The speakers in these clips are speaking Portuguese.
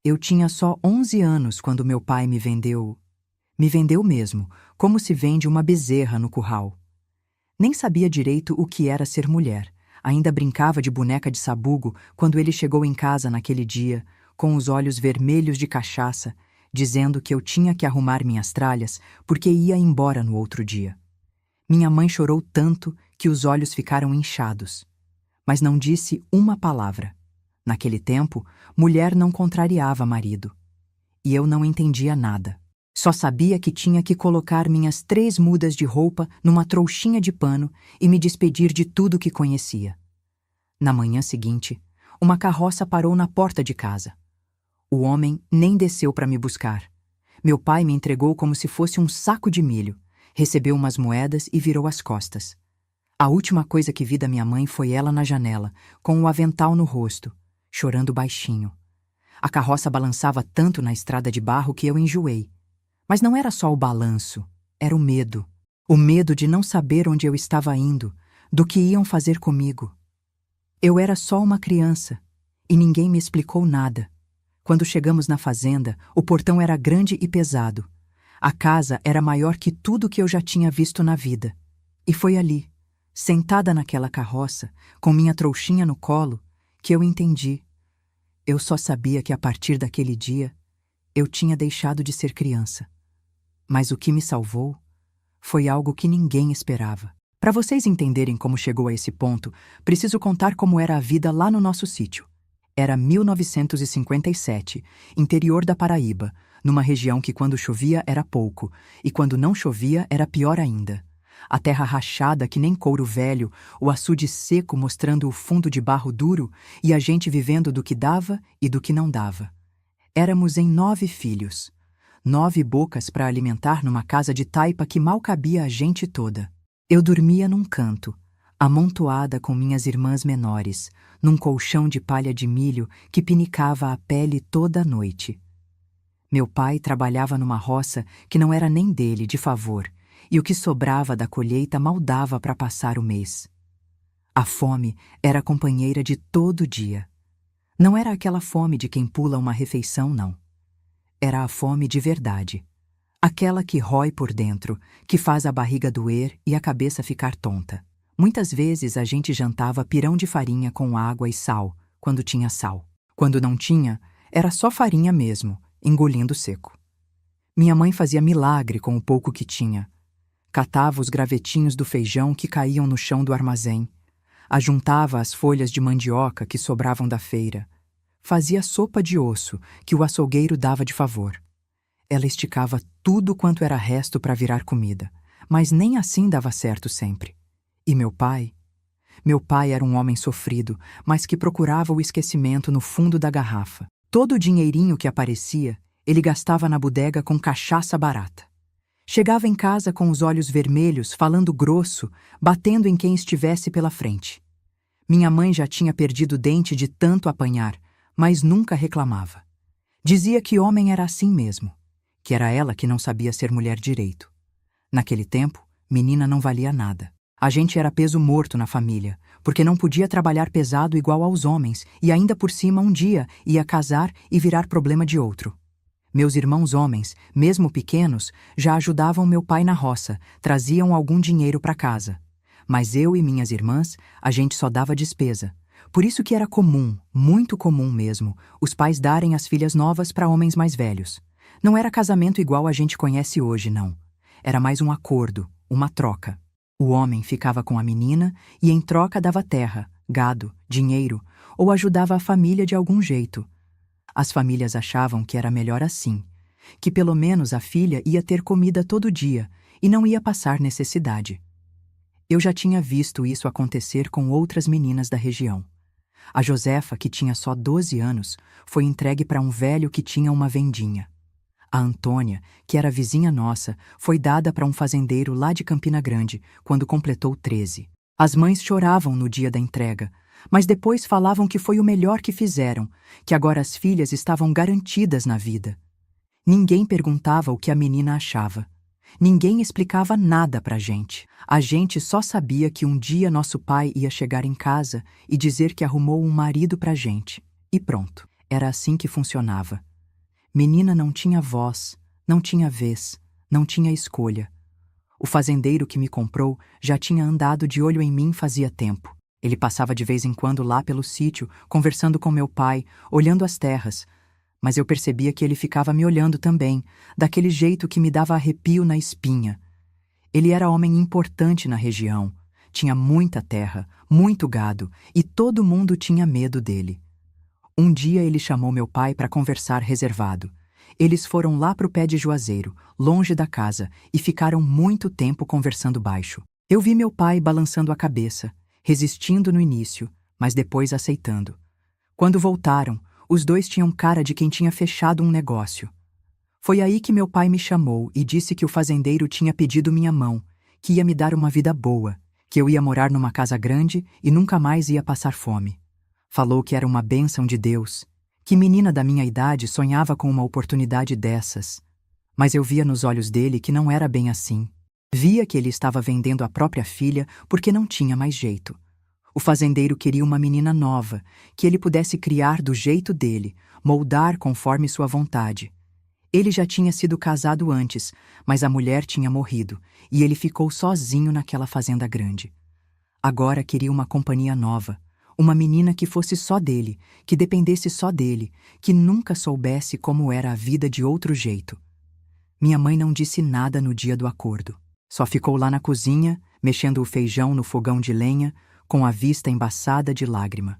Eu tinha só 11 anos quando meu pai me vendeu. Me vendeu mesmo, como se vende uma bezerra no curral. Nem sabia direito o que era ser mulher. Ainda brincava de boneca de sabugo quando ele chegou em casa naquele dia, com os olhos vermelhos de cachaça, dizendo que eu tinha que arrumar minhas tralhas porque ia embora no outro dia. Minha mãe chorou tanto que os olhos ficaram inchados, mas não disse uma palavra. Naquele tempo, mulher não contrariava marido. E eu não entendia nada. Só sabia que tinha que colocar minhas 3 mudas de roupa numa trouxinha de pano e me despedir de tudo que conhecia. Na manhã seguinte, uma carroça parou na porta de casa. O homem nem desceu para me buscar. Meu pai me entregou como se fosse um saco de milho, recebeu umas moedas e virou as costas. A última coisa que vi da minha mãe foi ela na janela, com o avental no rosto, chorando baixinho. A carroça balançava tanto na estrada de barro que eu enjoei. Mas não era só o balanço, era o medo. O medo de não saber onde eu estava indo, do que iam fazer comigo. Eu era só uma criança, e ninguém me explicou nada. Quando chegamos na fazenda, o portão era grande e pesado. A casa era maior que tudo que eu já tinha visto na vida. E foi ali, sentada naquela carroça, com minha trouxinha no colo, que eu entendi. Eu só sabia que a partir daquele dia, eu tinha deixado de ser criança. Mas o que me salvou foi algo que ninguém esperava. Para vocês entenderem como chegou a esse ponto, preciso contar como era a vida lá no nosso sítio. Era 1957, interior da Paraíba, numa região que quando chovia era pouco, e quando não chovia era pior ainda. A terra rachada que nem couro velho, o açude seco mostrando o fundo de barro duro e a gente vivendo do que dava e do que não dava. Éramos em 9 filhos. 9 bocas para alimentar numa casa de taipa que mal cabia a gente toda. Eu dormia num canto, amontoada com minhas irmãs menores, num colchão de palha de milho que pinicava a pele toda a noite. Meu pai trabalhava numa roça que não era nem dele, de favor, e o que sobrava da colheita mal dava para passar o mês. A fome era companheira de todo dia. Não era aquela fome de quem pula uma refeição, não. Era a fome de verdade. Aquela que rói por dentro, que faz a barriga doer e a cabeça ficar tonta. Muitas vezes a gente jantava pirão de farinha com água e sal, quando tinha sal. Quando não tinha, era só farinha mesmo, engolindo seco. Minha mãe fazia milagre com o pouco que tinha. Catava os gravetinhos do feijão que caíam no chão do armazém. Ajuntava as folhas de mandioca que sobravam da feira. Fazia sopa de osso, que o açougueiro dava de favor. Ela esticava tudo quanto era resto para virar comida, mas nem assim dava certo sempre. E meu pai? Meu pai era um homem sofrido, mas que procurava o esquecimento no fundo da garrafa. Todo o dinheirinho que aparecia, ele gastava na bodega com cachaça barata. Chegava em casa com os olhos vermelhos, falando grosso, batendo em quem estivesse pela frente. Minha mãe já tinha perdido o dente de tanto apanhar, mas nunca reclamava. Dizia que homem era assim mesmo, que era ela que não sabia ser mulher direito. Naquele tempo, menina não valia nada. A gente era peso morto na família, porque não podia trabalhar pesado igual aos homens e ainda por cima um dia ia casar e virar problema de outro. Meus irmãos homens, mesmo pequenos, já ajudavam meu pai na roça, traziam algum dinheiro para casa. Mas eu e minhas irmãs, a gente só dava despesa. Por isso que era comum, muito comum mesmo, os pais darem as filhas novas para homens mais velhos. Não era casamento igual a gente conhece hoje, não. Era mais um acordo, uma troca. O homem ficava com a menina e em troca dava terra, gado, dinheiro, ou ajudava a família de algum jeito. As famílias achavam que era melhor assim, que pelo menos a filha ia ter comida todo dia e não ia passar necessidade. Eu já tinha visto isso acontecer com outras meninas da região. A Josefa, que tinha só 12 anos, foi entregue para um velho que tinha uma vendinha. A Antônia, que era vizinha nossa, foi dada para um fazendeiro lá de Campina Grande, quando completou 13. As mães choravam no dia da entrega, mas depois falavam que foi o melhor que fizeram, que agora as filhas estavam garantidas na vida. Ninguém perguntava o que a menina achava. Ninguém explicava nada pra gente. A gente só sabia que um dia nosso pai ia chegar em casa e dizer que arrumou um marido pra gente. E pronto. Era assim que funcionava. Menina não tinha voz, não tinha vez, não tinha escolha. O fazendeiro que me comprou já tinha andado de olho em mim fazia tempo. Ele passava de vez em quando lá pelo sítio, conversando com meu pai, olhando as terras. Mas eu percebia que ele ficava me olhando também, daquele jeito que me dava arrepio na espinha. Ele era homem importante na região, tinha muita terra, muito gado, e todo mundo tinha medo dele. Um dia ele chamou meu pai para conversar reservado. Eles foram lá pro pé de juazeiro, longe da casa, e ficaram muito tempo conversando baixo. Eu vi meu pai balançando a cabeça, resistindo no início, mas depois aceitando. Quando voltaram, os dois tinham cara de quem tinha fechado um negócio. Foi aí que meu pai me chamou e disse que o fazendeiro tinha pedido minha mão, que ia me dar uma vida boa, que eu ia morar numa casa grande e nunca mais ia passar fome. Falou que era uma bênção de Deus, que menina da minha idade sonhava com uma oportunidade dessas. Mas eu via nos olhos dele que não era bem assim. Via que ele estava vendendo a própria filha porque não tinha mais jeito. O fazendeiro queria uma menina nova, que ele pudesse criar do jeito dele, moldar conforme sua vontade. Ele já tinha sido casado antes, mas a mulher tinha morrido, e ele ficou sozinho naquela fazenda grande. Agora queria uma companhia nova, uma menina que fosse só dele, que dependesse só dele, que nunca soubesse como era a vida de outro jeito. Minha mãe não disse nada no dia do acordo. Só ficou lá na cozinha, mexendo o feijão no fogão de lenha, com a vista embaçada de lágrima.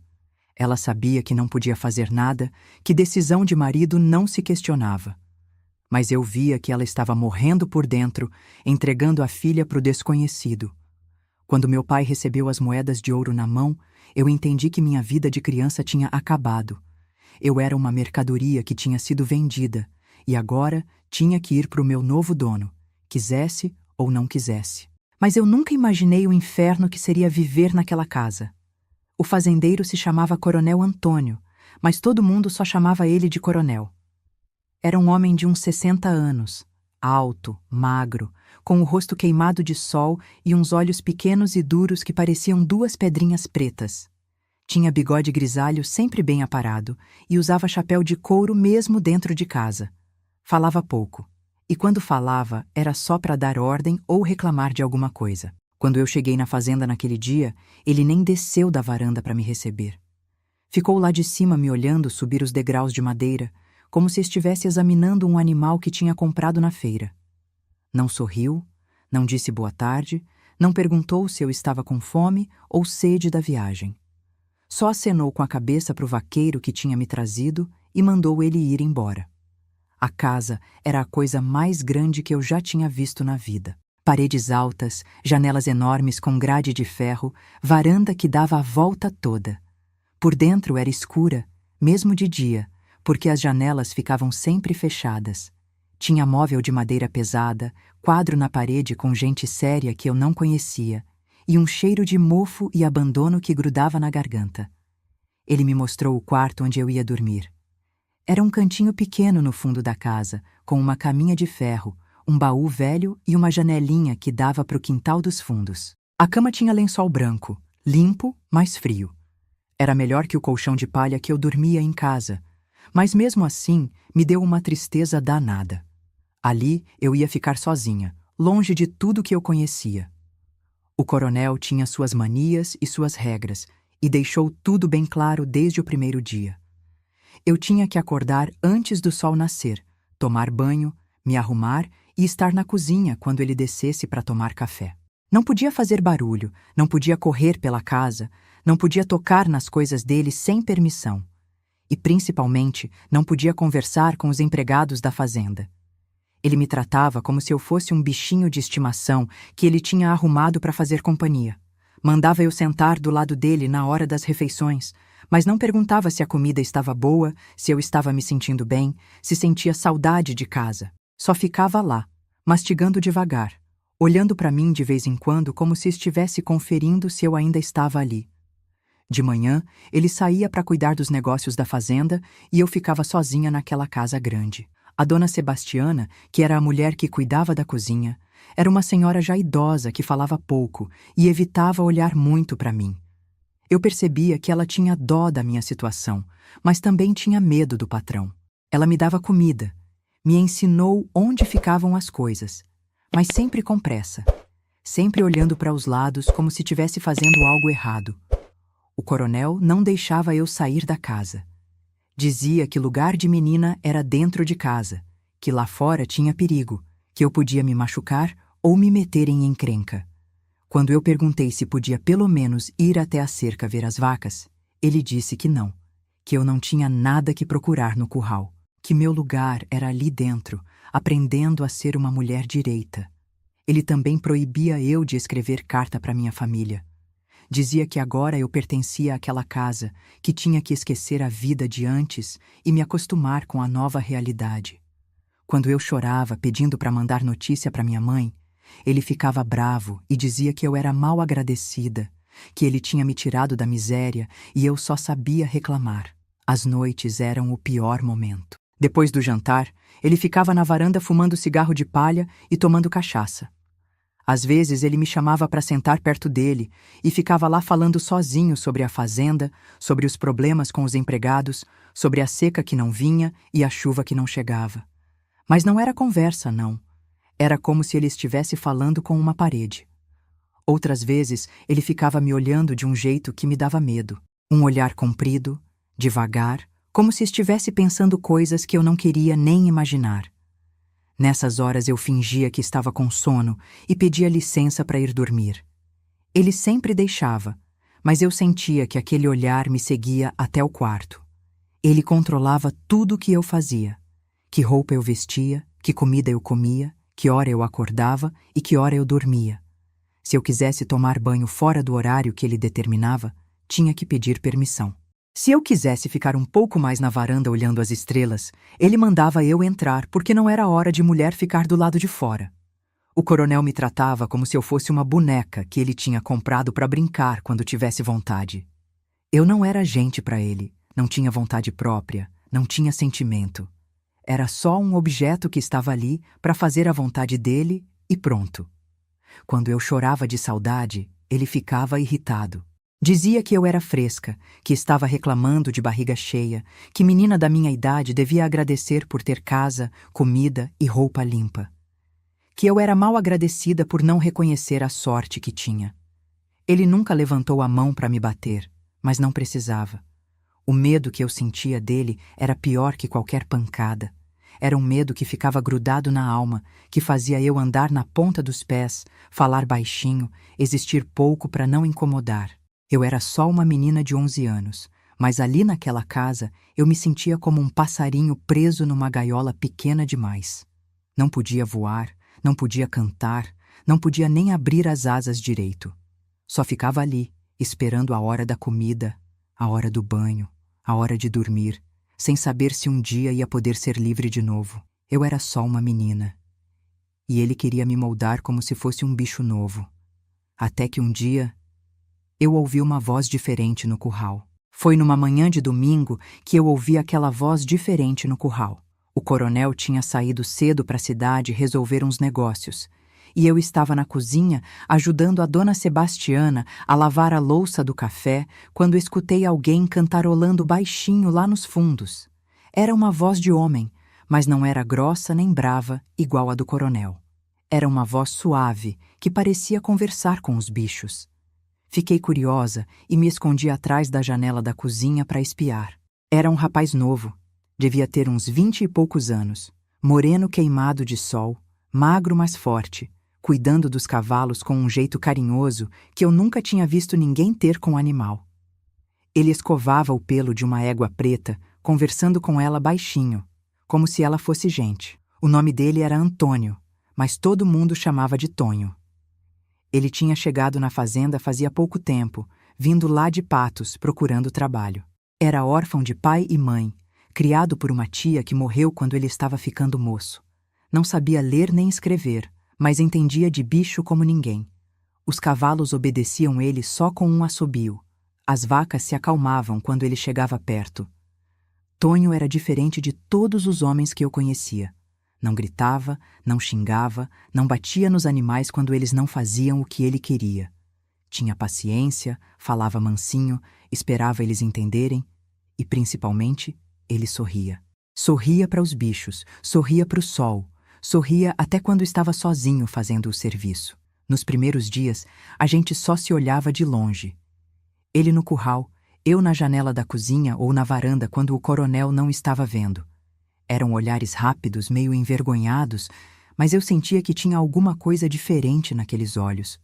Ela sabia que não podia fazer nada, que decisão de marido não se questionava. Mas eu via que ela estava morrendo por dentro, entregando a filha para o desconhecido. Quando meu pai recebeu as moedas de ouro na mão, eu entendi que minha vida de criança tinha acabado. Eu era uma mercadoria que tinha sido vendida, e agora tinha que ir para o meu novo dono, quisesse ou não quisesse. Mas eu nunca imaginei o inferno que seria viver naquela casa. O fazendeiro se chamava Coronel Antônio, mas todo mundo só chamava ele de Coronel. Era um homem de uns 60 anos, alto, magro, com o rosto queimado de sol e uns olhos pequenos e duros que pareciam duas pedrinhas pretas. Tinha bigode grisalho sempre bem aparado e usava chapéu de couro mesmo dentro de casa. Falava pouco, e quando falava era só para dar ordem ou reclamar de alguma coisa. Quando eu cheguei na fazenda naquele dia, ele nem desceu da varanda para me receber. Ficou lá de cima me olhando subir os degraus de madeira, como se estivesse examinando um animal que tinha comprado na feira. Não sorriu, não disse boa tarde, não perguntou se eu estava com fome ou sede da viagem. Só acenou com a cabeça para o vaqueiro que tinha me trazido e mandou ele ir embora. A casa era a coisa mais grande que eu já tinha visto na vida. Paredes altas, janelas enormes com grade de ferro, varanda que dava a volta toda. Por dentro era escura, mesmo de dia, porque as janelas ficavam sempre fechadas. Tinha móvel de madeira pesada, quadro na parede com gente séria que eu não conhecia, e um cheiro de mofo e abandono que grudava na garganta. Ele me mostrou o quarto onde eu ia dormir. Era um cantinho pequeno no fundo da casa, com uma caminha de ferro, um baú velho e uma janelinha que dava para o quintal dos fundos. A cama tinha lençol branco, limpo, mas frio. Era melhor que o colchão de palha que eu dormia em casa, mas mesmo assim me deu uma tristeza danada. Ali eu ia ficar sozinha, longe de tudo que eu conhecia. O coronel tinha suas manias e suas regras, e deixou tudo bem claro desde o primeiro dia. Eu tinha que acordar antes do sol nascer, tomar banho, me arrumar e estar na cozinha quando ele descesse para tomar café. Não podia fazer barulho, não podia correr pela casa, não podia tocar nas coisas dele sem permissão. E, principalmente, não podia conversar com os empregados da fazenda. Ele me tratava como se eu fosse um bichinho de estimação que ele tinha arrumado para fazer companhia. Mandava eu sentar do lado dele na hora das refeições, mas não perguntava se a comida estava boa, se eu estava me sentindo bem, se sentia saudade de casa. Só ficava lá, mastigando devagar, olhando para mim de vez em quando como se estivesse conferindo se eu ainda estava ali. De manhã, ele saía para cuidar dos negócios da fazenda e eu ficava sozinha naquela casa grande. A dona Sebastiana, que era a mulher que cuidava da cozinha, era uma senhora já idosa que falava pouco e evitava olhar muito para mim. Eu percebia que ela tinha dó da minha situação, mas também tinha medo do patrão. Ela me dava comida, me ensinou onde ficavam as coisas, mas sempre com pressa, sempre olhando para os lados como se estivesse fazendo algo errado. O coronel não deixava eu sair da casa. Dizia que lugar de menina era dentro de casa, que lá fora tinha perigo, que eu podia me machucar ou me meter em encrenca. Quando eu perguntei se podia pelo menos ir até a cerca ver as vacas, ele disse que não, que eu não tinha nada que procurar no curral, que meu lugar era ali dentro, aprendendo a ser uma mulher direita. Ele também proibia eu de escrever carta para minha família. Dizia que agora eu pertencia àquela casa, que tinha que esquecer a vida de antes e me acostumar com a nova realidade. Quando eu chorava pedindo para mandar notícia para minha mãe, ele ficava bravo e dizia que eu era mal agradecida, que ele tinha me tirado da miséria e eu só sabia reclamar. As noites eram o pior momento. Depois do jantar, ele ficava na varanda fumando cigarro de palha e tomando cachaça. Às vezes ele me chamava para sentar perto dele e ficava lá falando sozinho sobre a fazenda, sobre os problemas com os empregados, sobre a seca que não vinha e a chuva que não chegava. Mas não era conversa, não. Era como se ele estivesse falando com uma parede. Outras vezes ele ficava me olhando de um jeito que me dava medo. Um olhar comprido, devagar, como se estivesse pensando coisas que eu não queria nem imaginar. Nessas horas eu fingia que estava com sono e pedia licença para ir dormir. Ele sempre deixava, mas eu sentia que aquele olhar me seguia até o quarto. Ele controlava tudo o que eu fazia. Que roupa eu vestia, que comida eu comia, que hora eu acordava e que hora eu dormia. Se eu quisesse tomar banho fora do horário que ele determinava, tinha que pedir permissão. Se eu quisesse ficar um pouco mais na varanda olhando as estrelas, ele mandava eu entrar porque não era hora de mulher ficar do lado de fora. O coronel me tratava como se eu fosse uma boneca que ele tinha comprado para brincar quando tivesse vontade. Eu não era gente para ele, não tinha vontade própria, não tinha sentimento. Era só um objeto que estava ali para fazer a vontade dele e pronto. Quando eu chorava de saudade, ele ficava irritado. Dizia que eu era fresca, que estava reclamando de barriga cheia, que menina da minha idade devia agradecer por ter casa, comida e roupa limpa. Que eu era mal agradecida por não reconhecer a sorte que tinha. Ele nunca levantou a mão para me bater, mas não precisava. O medo que eu sentia dele era pior que qualquer pancada. Era um medo que ficava grudado na alma, que fazia eu andar na ponta dos pés, falar baixinho, existir pouco para não incomodar. Eu era só uma menina de 11 anos, mas ali naquela casa eu me sentia como um passarinho preso numa gaiola pequena demais. Não podia voar, não podia cantar, não podia nem abrir as asas direito. Só ficava ali, esperando a hora da comida, a hora do banho, a hora de dormir, sem saber se um dia ia poder ser livre de novo. Eu era só uma menina. E ele queria me moldar como se fosse um bicho novo. Até que um dia eu ouvi uma voz diferente no curral. Foi numa manhã de domingo que eu ouvi aquela voz diferente no curral. O coronel tinha saído cedo para a cidade resolver uns negócios, e eu estava na cozinha ajudando a dona Sebastiana a lavar a louça do café quando escutei alguém cantarolando baixinho lá nos fundos. Era uma voz de homem, mas não era grossa nem brava igual a do coronel. Era uma voz suave que parecia conversar com os bichos. Fiquei curiosa e me escondi atrás da janela da cozinha para espiar. Era um rapaz novo, devia ter uns 20 e poucos anos, moreno queimado de sol, magro mas forte, cuidando dos cavalos com um jeito carinhoso que eu nunca tinha visto ninguém ter com o animal. Ele escovava o pelo de uma égua preta, conversando com ela baixinho, como se ela fosse gente. O nome dele era Antônio, mas todo mundo chamava de Tonho. Ele tinha chegado na fazenda fazia pouco tempo, vindo lá de Patos, procurando trabalho. Era órfão de pai e mãe, criado por uma tia que morreu quando ele estava ficando moço. Não sabia ler nem escrever, mas entendia de bicho como ninguém. Os cavalos obedeciam ele só com um assobio. As vacas se acalmavam quando ele chegava perto. Tonho era diferente de todos os homens que eu conhecia. Não gritava, não xingava, não batia nos animais quando eles não faziam o que ele queria. Tinha paciência, falava mansinho, esperava eles entenderem e, principalmente, ele sorria. Sorria para os bichos, sorria para o sol, sorria até quando estava sozinho fazendo o serviço. Nos primeiros dias, a gente só se olhava de longe. Ele no curral, eu na janela da cozinha ou na varanda quando o coronel não estava vendo. Eram olhares rápidos, meio envergonhados, mas eu sentia que tinha alguma coisa diferente naqueles olhos.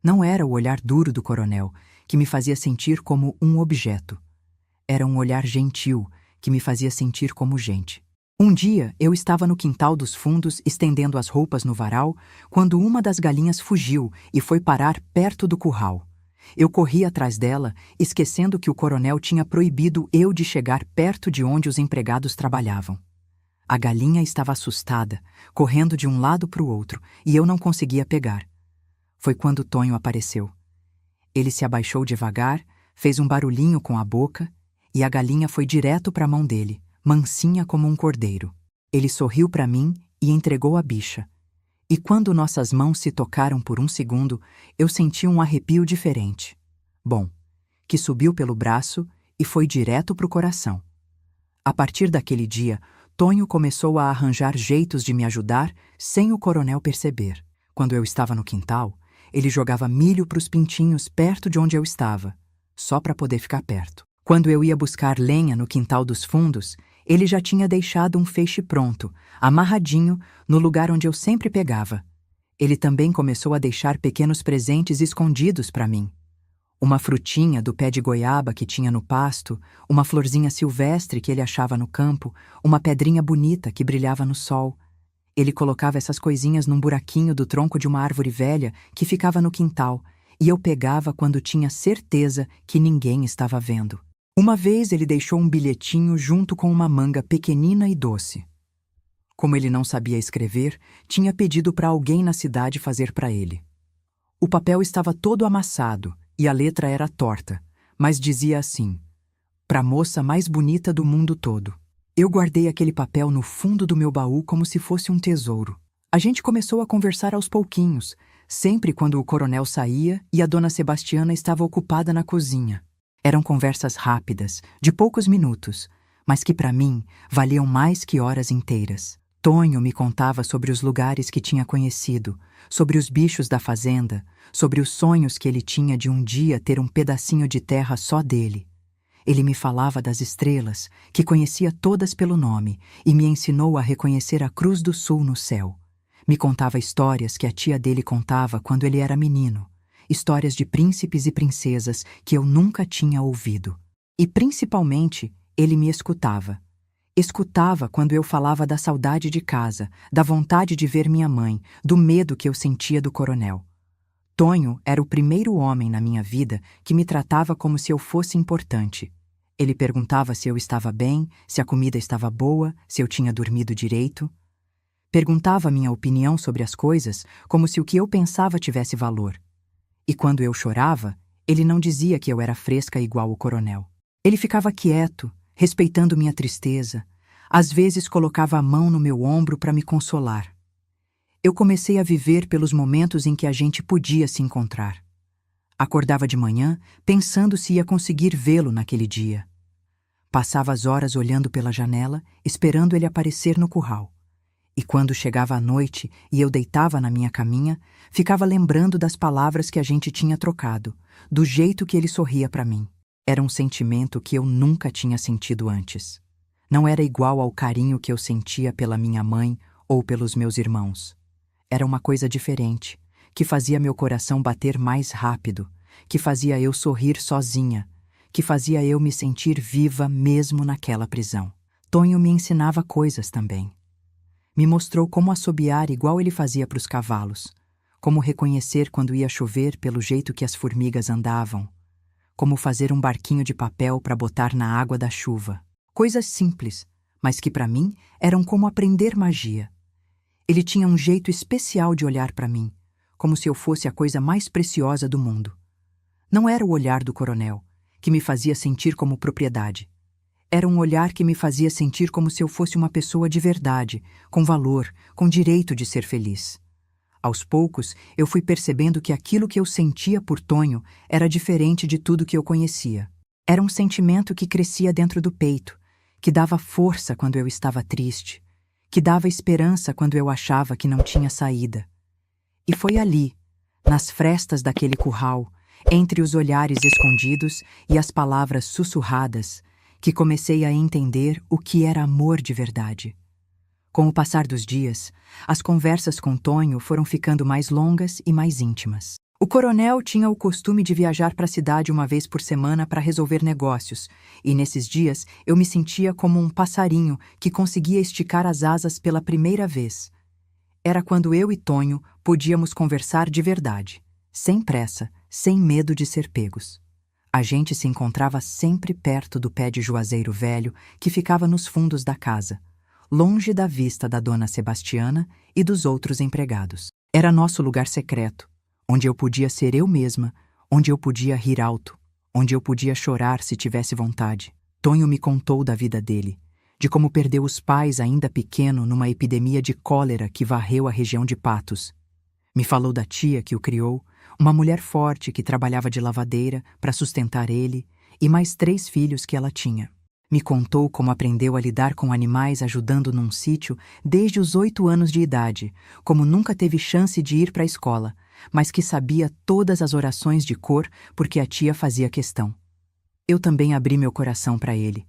Não era o olhar duro do coronel, que me fazia sentir como um objeto. Era um olhar gentil, que me fazia sentir como gente. Um dia, eu estava no quintal dos fundos estendendo as roupas no varal, quando uma das galinhas fugiu e foi parar perto do curral. Eu corri atrás dela, esquecendo que o coronel tinha proibido eu de chegar perto de onde os empregados trabalhavam. A galinha estava assustada, correndo de um lado para o outro, e eu não conseguia pegar. Foi quando Tonho apareceu. Ele se abaixou devagar, fez um barulhinho com a boca, e a galinha foi direto para a mão dele, mansinha como um cordeiro. Ele sorriu para mim e entregou a bicha. E quando nossas mãos se tocaram por um segundo, eu senti um arrepio diferente. Bom, que subiu pelo braço e foi direto para o coração. A partir daquele dia, Tonho começou a arranjar jeitos de me ajudar sem o coronel perceber. Quando eu estava no quintal, ele jogava milho para os pintinhos perto de onde eu estava, só para poder ficar perto. Quando eu ia buscar lenha no quintal dos fundos, ele já tinha deixado um feixe pronto, amarradinho, no lugar onde eu sempre pegava. Ele também começou a deixar pequenos presentes escondidos para mim. Uma frutinha do pé de goiaba que tinha no pasto, uma florzinha silvestre que ele achava no campo, uma pedrinha bonita que brilhava no sol. Ele colocava essas coisinhas num buraquinho do tronco de uma árvore velha que ficava no quintal, e eu pegava quando tinha certeza que ninguém estava vendo. Uma vez ele deixou um bilhetinho junto com uma manga pequenina e doce. Como ele não sabia escrever, tinha pedido para alguém na cidade fazer para ele. O papel estava todo amassado e a letra era torta, mas dizia assim: "Pra moça mais bonita do mundo todo." Eu guardei aquele papel no fundo do meu baú como se fosse um tesouro. A gente começou a conversar aos pouquinhos, sempre quando o coronel saía e a dona Sebastiana estava ocupada na cozinha. Eram conversas rápidas, de poucos minutos, mas que para mim valiam mais que horas inteiras. Tonho me contava sobre os lugares que tinha conhecido, sobre os bichos da fazenda, sobre os sonhos que ele tinha de um dia ter um pedacinho de terra só dele. Ele me falava das estrelas, que conhecia todas pelo nome, e me ensinou a reconhecer a Cruz do Sul no céu. Me contava histórias que a tia dele contava quando ele era menino. Histórias de príncipes e princesas que eu nunca tinha ouvido. E principalmente, ele me escutava. Escutava quando eu falava da saudade de casa, da vontade de ver minha mãe, do medo que eu sentia do coronel. Tonho era o primeiro homem na minha vida que me tratava como se eu fosse importante. Ele perguntava se eu estava bem, se a comida estava boa, se eu tinha dormido direito. Perguntava minha opinião sobre as coisas como se o que eu pensava tivesse valor. E quando eu chorava, ele não dizia que eu era fresca igual o coronel. Ele ficava quieto, respeitando minha tristeza. Às vezes colocava a mão no meu ombro para me consolar. Eu comecei a viver pelos momentos em que a gente podia se encontrar. Acordava de manhã, pensando se ia conseguir vê-lo naquele dia. Passava as horas olhando pela janela, esperando ele aparecer no curral. E quando chegava a noite e eu deitava na minha caminha, ficava lembrando das palavras que a gente tinha trocado, do jeito que ele sorria para mim. Era um sentimento que eu nunca tinha sentido antes. Não era igual ao carinho que eu sentia pela minha mãe ou pelos meus irmãos. Era uma coisa diferente, que fazia meu coração bater mais rápido, que fazia eu sorrir sozinha, que fazia eu me sentir viva mesmo naquela prisão. Tonho me ensinava coisas também. Me mostrou como assobiar igual ele fazia para os cavalos, como reconhecer quando ia chover pelo jeito que as formigas andavam, como fazer um barquinho de papel para botar na água da chuva. Coisas simples, mas que para mim eram como aprender magia. Ele tinha um jeito especial de olhar para mim, como se eu fosse a coisa mais preciosa do mundo. Não era o olhar do coronel, que me fazia sentir como propriedade. Era um olhar que me fazia sentir como se eu fosse uma pessoa de verdade, com valor, com direito de ser feliz. Aos poucos, eu fui percebendo que aquilo que eu sentia por Tonho era diferente de tudo que eu conhecia. Era um sentimento que crescia dentro do peito, que dava força quando eu estava triste, que dava esperança quando eu achava que não tinha saída. E foi ali, nas frestas daquele curral, entre os olhares escondidos e as palavras sussurradas, que comecei a entender o que era amor de verdade. Com o passar dos dias, as conversas com Tonho foram ficando mais longas e mais íntimas. O coronel tinha o costume de viajar para a cidade uma vez por semana para resolver negócios, e nesses dias eu me sentia como um passarinho que conseguia esticar as asas pela primeira vez. Era quando eu e Tonho podíamos conversar de verdade, sem pressa, sem medo de ser pegos. A gente se encontrava sempre perto do pé de juazeiro velho que ficava nos fundos da casa, longe da vista da dona Sebastiana e dos outros empregados. Era nosso lugar secreto, onde eu podia ser eu mesma, onde eu podia rir alto, onde eu podia chorar se tivesse vontade. Tonho me contou da vida dele, de como perdeu os pais ainda pequeno numa epidemia de cólera que varreu a região de Patos. Me falou da tia que o criou, uma mulher forte que trabalhava de lavadeira para sustentar ele e mais 3 filhos que ela tinha. Me contou como aprendeu a lidar com animais ajudando num sítio desde os 8 anos de idade, como nunca teve chance de ir para a escola, mas que sabia todas as orações de cor porque a tia fazia questão. Eu também abri meu coração para ele.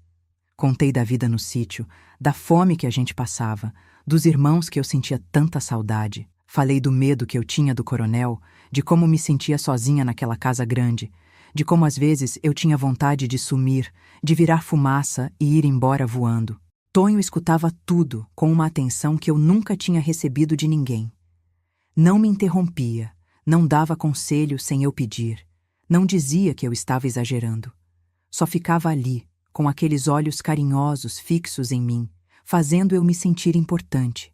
Contei da vida no sítio, da fome que a gente passava, dos irmãos que eu sentia tanta saudade. Falei do medo que eu tinha do coronel, de como me sentia sozinha naquela casa grande, de como às vezes eu tinha vontade de sumir, de virar fumaça e ir embora voando. Tonho escutava tudo com uma atenção que eu nunca tinha recebido de ninguém. Não me interrompia, não dava conselho sem eu pedir, não dizia que eu estava exagerando. Só ficava ali, com aqueles olhos carinhosos fixos em mim, fazendo eu me sentir importante,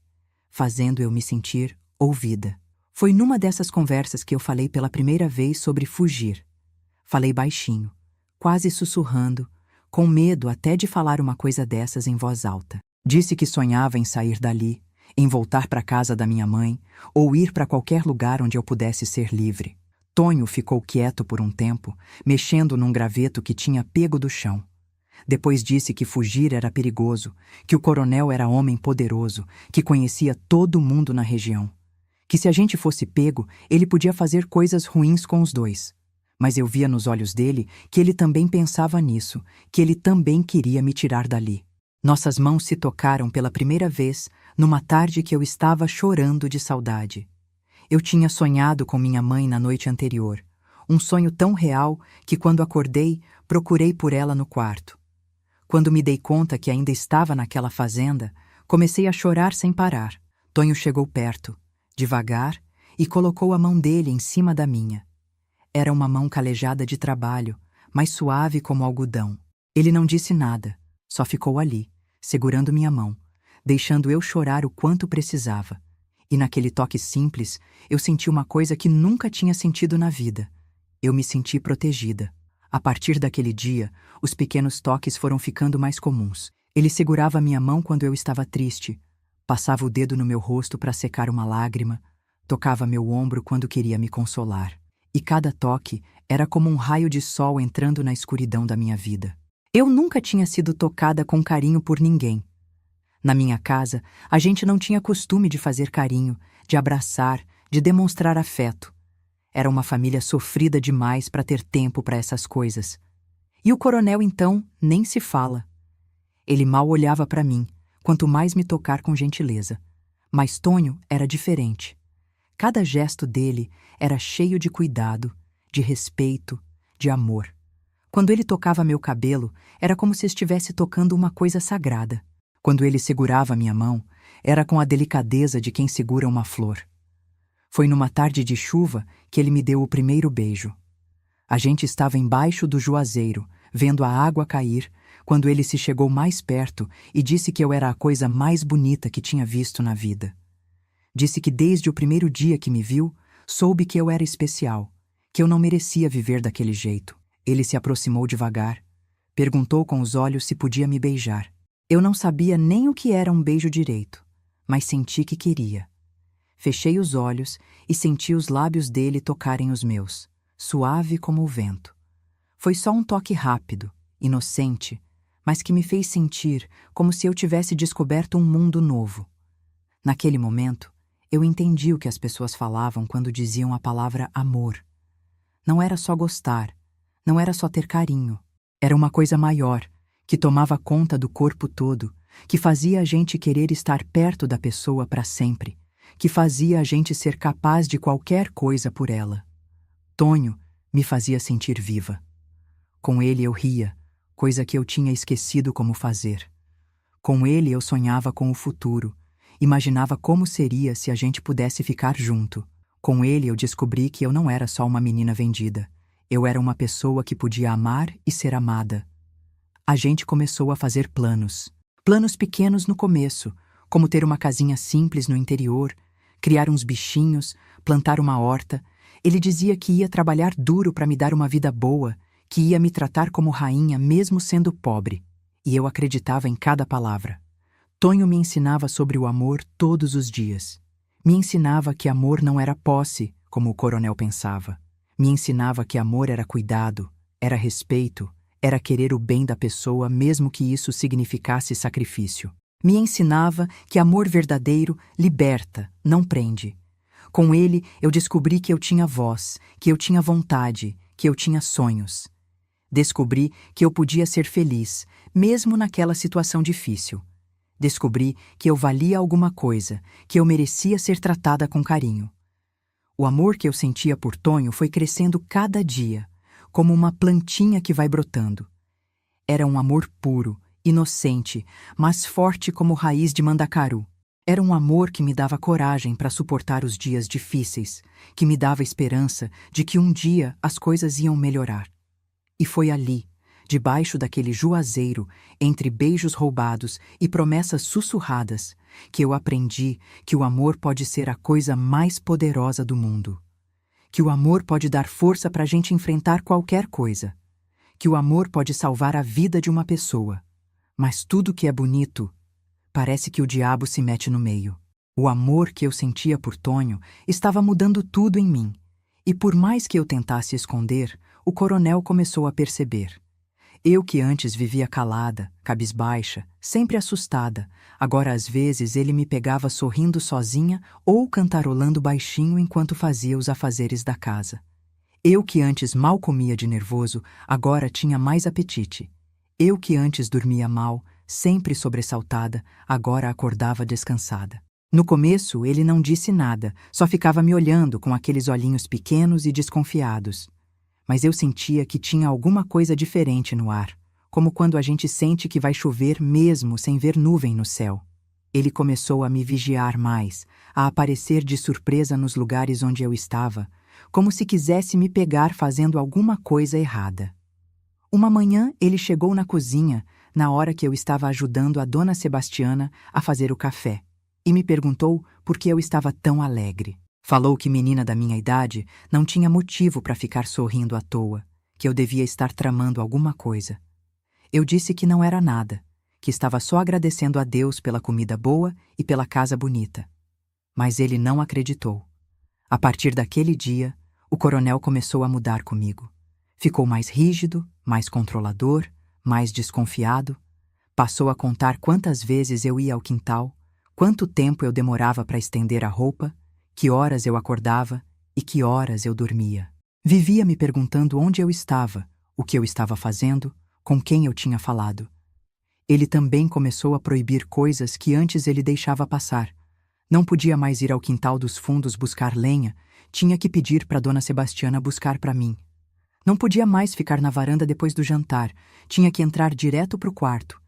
fazendo eu me sentir ouvida. Foi numa dessas conversas que eu falei pela primeira vez sobre fugir. Falei baixinho, quase sussurrando, com medo até de falar uma coisa dessas em voz alta. Disse que sonhava em sair dali, em voltar para a casa da minha mãe, ou ir para qualquer lugar onde eu pudesse ser livre. Tonho ficou quieto por um tempo, mexendo num graveto que tinha pego do chão. Depois disse que fugir era perigoso, que o coronel era homem poderoso, que conhecia todo mundo na região. Que se a gente fosse pego, ele podia fazer coisas ruins com os dois. Mas eu via nos olhos dele que ele também pensava nisso, que ele também queria me tirar dali. Nossas mãos se tocaram pela primeira vez numa tarde que eu estava chorando de saudade. Eu tinha sonhado com minha mãe na noite anterior, um sonho tão real que quando acordei, procurei por ela no quarto. Quando me dei conta que ainda estava naquela fazenda, comecei a chorar sem parar. Tonho chegou perto, devagar, e colocou a mão dele em cima da minha. Era uma mão calejada de trabalho, mas suave como algodão. Ele não disse nada, só ficou ali, segurando minha mão, deixando eu chorar o quanto precisava. E naquele toque simples, eu senti uma coisa que nunca tinha sentido na vida. Eu me senti protegida. A partir daquele dia, os pequenos toques foram ficando mais comuns. Ele segurava minha mão quando eu estava triste, passava o dedo no meu rosto para secar uma lágrima, tocava meu ombro quando queria me consolar. E cada toque era como um raio de sol entrando na escuridão da minha vida. Eu nunca tinha sido tocada com carinho por ninguém. Na minha casa, a gente não tinha costume de fazer carinho, de abraçar, de demonstrar afeto. Era uma família sofrida demais para ter tempo para essas coisas. E o coronel, então, nem se fala. Ele mal olhava para mim, quanto mais me tocar com gentileza. Mas Tonho era diferente. Cada gesto dele era cheio de cuidado, de respeito, de amor. Quando ele tocava meu cabelo, era como se estivesse tocando uma coisa sagrada. Quando ele segurava minha mão, era com a delicadeza de quem segura uma flor. Foi numa tarde de chuva que ele me deu o primeiro beijo. A gente estava embaixo do juazeiro, vendo a água cair, quando ele se chegou mais perto e disse que eu era a coisa mais bonita que tinha visto na vida. Disse que desde o primeiro dia que me viu, soube que eu era especial, que eu não merecia viver daquele jeito. Ele se aproximou devagar, perguntou com os olhos se podia me beijar. Eu não sabia nem o que era um beijo direito, mas senti que queria. Fechei os olhos e senti os lábios dele tocarem os meus, suave como o vento. Foi só um toque rápido, inocente, mas que me fez sentir como se eu tivesse descoberto um mundo novo. Naquele momento, eu entendi o que as pessoas falavam quando diziam a palavra amor. Não era só gostar, não era só ter carinho. Era uma coisa maior, que tomava conta do corpo todo, que fazia a gente querer estar perto da pessoa para sempre, que fazia a gente ser capaz de qualquer coisa por ela. Tonho me fazia sentir viva. Com ele eu ria, coisa que eu tinha esquecido como fazer. Com ele eu sonhava com o futuro, imaginava como seria se a gente pudesse ficar junto. Com ele eu descobri que eu não era só uma menina vendida. Eu era uma pessoa que podia amar e ser amada. A gente começou a fazer planos. Planos pequenos no começo, como ter uma casinha simples no interior, criar uns bichinhos, plantar uma horta. Ele dizia que ia trabalhar duro para me dar uma vida boa, que ia me tratar como rainha mesmo sendo pobre. E eu acreditava em cada palavra. Tonho me ensinava sobre o amor todos os dias. Me ensinava que amor não era posse, como o coronel pensava. Me ensinava que amor era cuidado, era respeito, era querer o bem da pessoa mesmo que isso significasse sacrifício. Me ensinava que amor verdadeiro liberta, não prende. Com ele, eu descobri que eu tinha voz, que eu tinha vontade, que eu tinha sonhos. Descobri que eu podia ser feliz, mesmo naquela situação difícil. Descobri que eu valia alguma coisa, que eu merecia ser tratada com carinho. O amor que eu sentia por Tonho foi crescendo cada dia, como uma plantinha que vai brotando. Era um amor puro, inocente, mas forte como raiz de mandacaru. Era um amor que me dava coragem para suportar os dias difíceis, que me dava esperança de que um dia as coisas iam melhorar. E foi ali, debaixo daquele juazeiro, entre beijos roubados e promessas sussurradas, que eu aprendi que o amor pode ser a coisa mais poderosa do mundo. Que o amor pode dar força para a gente enfrentar qualquer coisa. Que o amor pode salvar a vida de uma pessoa. Mas tudo que é bonito, parece que o diabo se mete no meio. O amor que eu sentia por Tonho estava mudando tudo em mim. E por mais que eu tentasse esconder, o coronel começou a perceber. Eu que antes vivia calada, cabisbaixa, sempre assustada, agora às vezes ele me pegava sorrindo sozinha ou cantarolando baixinho enquanto fazia os afazeres da casa. Eu que antes mal comia de nervoso, agora tinha mais apetite. Eu que antes dormia mal, sempre sobressaltada, agora acordava descansada. No começo ele não disse nada, só ficava me olhando com aqueles olhinhos pequenos e desconfiados. Mas eu sentia que tinha alguma coisa diferente no ar, como quando a gente sente que vai chover mesmo sem ver nuvem no céu. Ele começou a me vigiar mais, a aparecer de surpresa nos lugares onde eu estava, como se quisesse me pegar fazendo alguma coisa errada. Uma manhã ele chegou na cozinha, na hora que eu estava ajudando a Dona Sebastiana a fazer o café, e me perguntou por que eu estava tão alegre. Falou que menina da minha idade não tinha motivo para ficar sorrindo à toa, que eu devia estar tramando alguma coisa. Eu disse que não era nada, que estava só agradecendo a Deus pela comida boa e pela casa bonita. Mas ele não acreditou. A partir daquele dia, o coronel começou a mudar comigo. Ficou mais rígido, mais controlador, mais desconfiado. Passou a contar quantas vezes eu ia ao quintal, quanto tempo eu demorava para estender a roupa, que horas eu acordava e que horas eu dormia. Vivia me perguntando onde eu estava, o que eu estava fazendo, com quem eu tinha falado. Ele também começou a proibir coisas que antes ele deixava passar. Não podia mais ir ao quintal dos fundos buscar lenha, tinha que pedir para Dona Sebastiana buscar para mim. Não podia mais ficar na varanda depois do jantar, tinha que entrar direto para o quarto.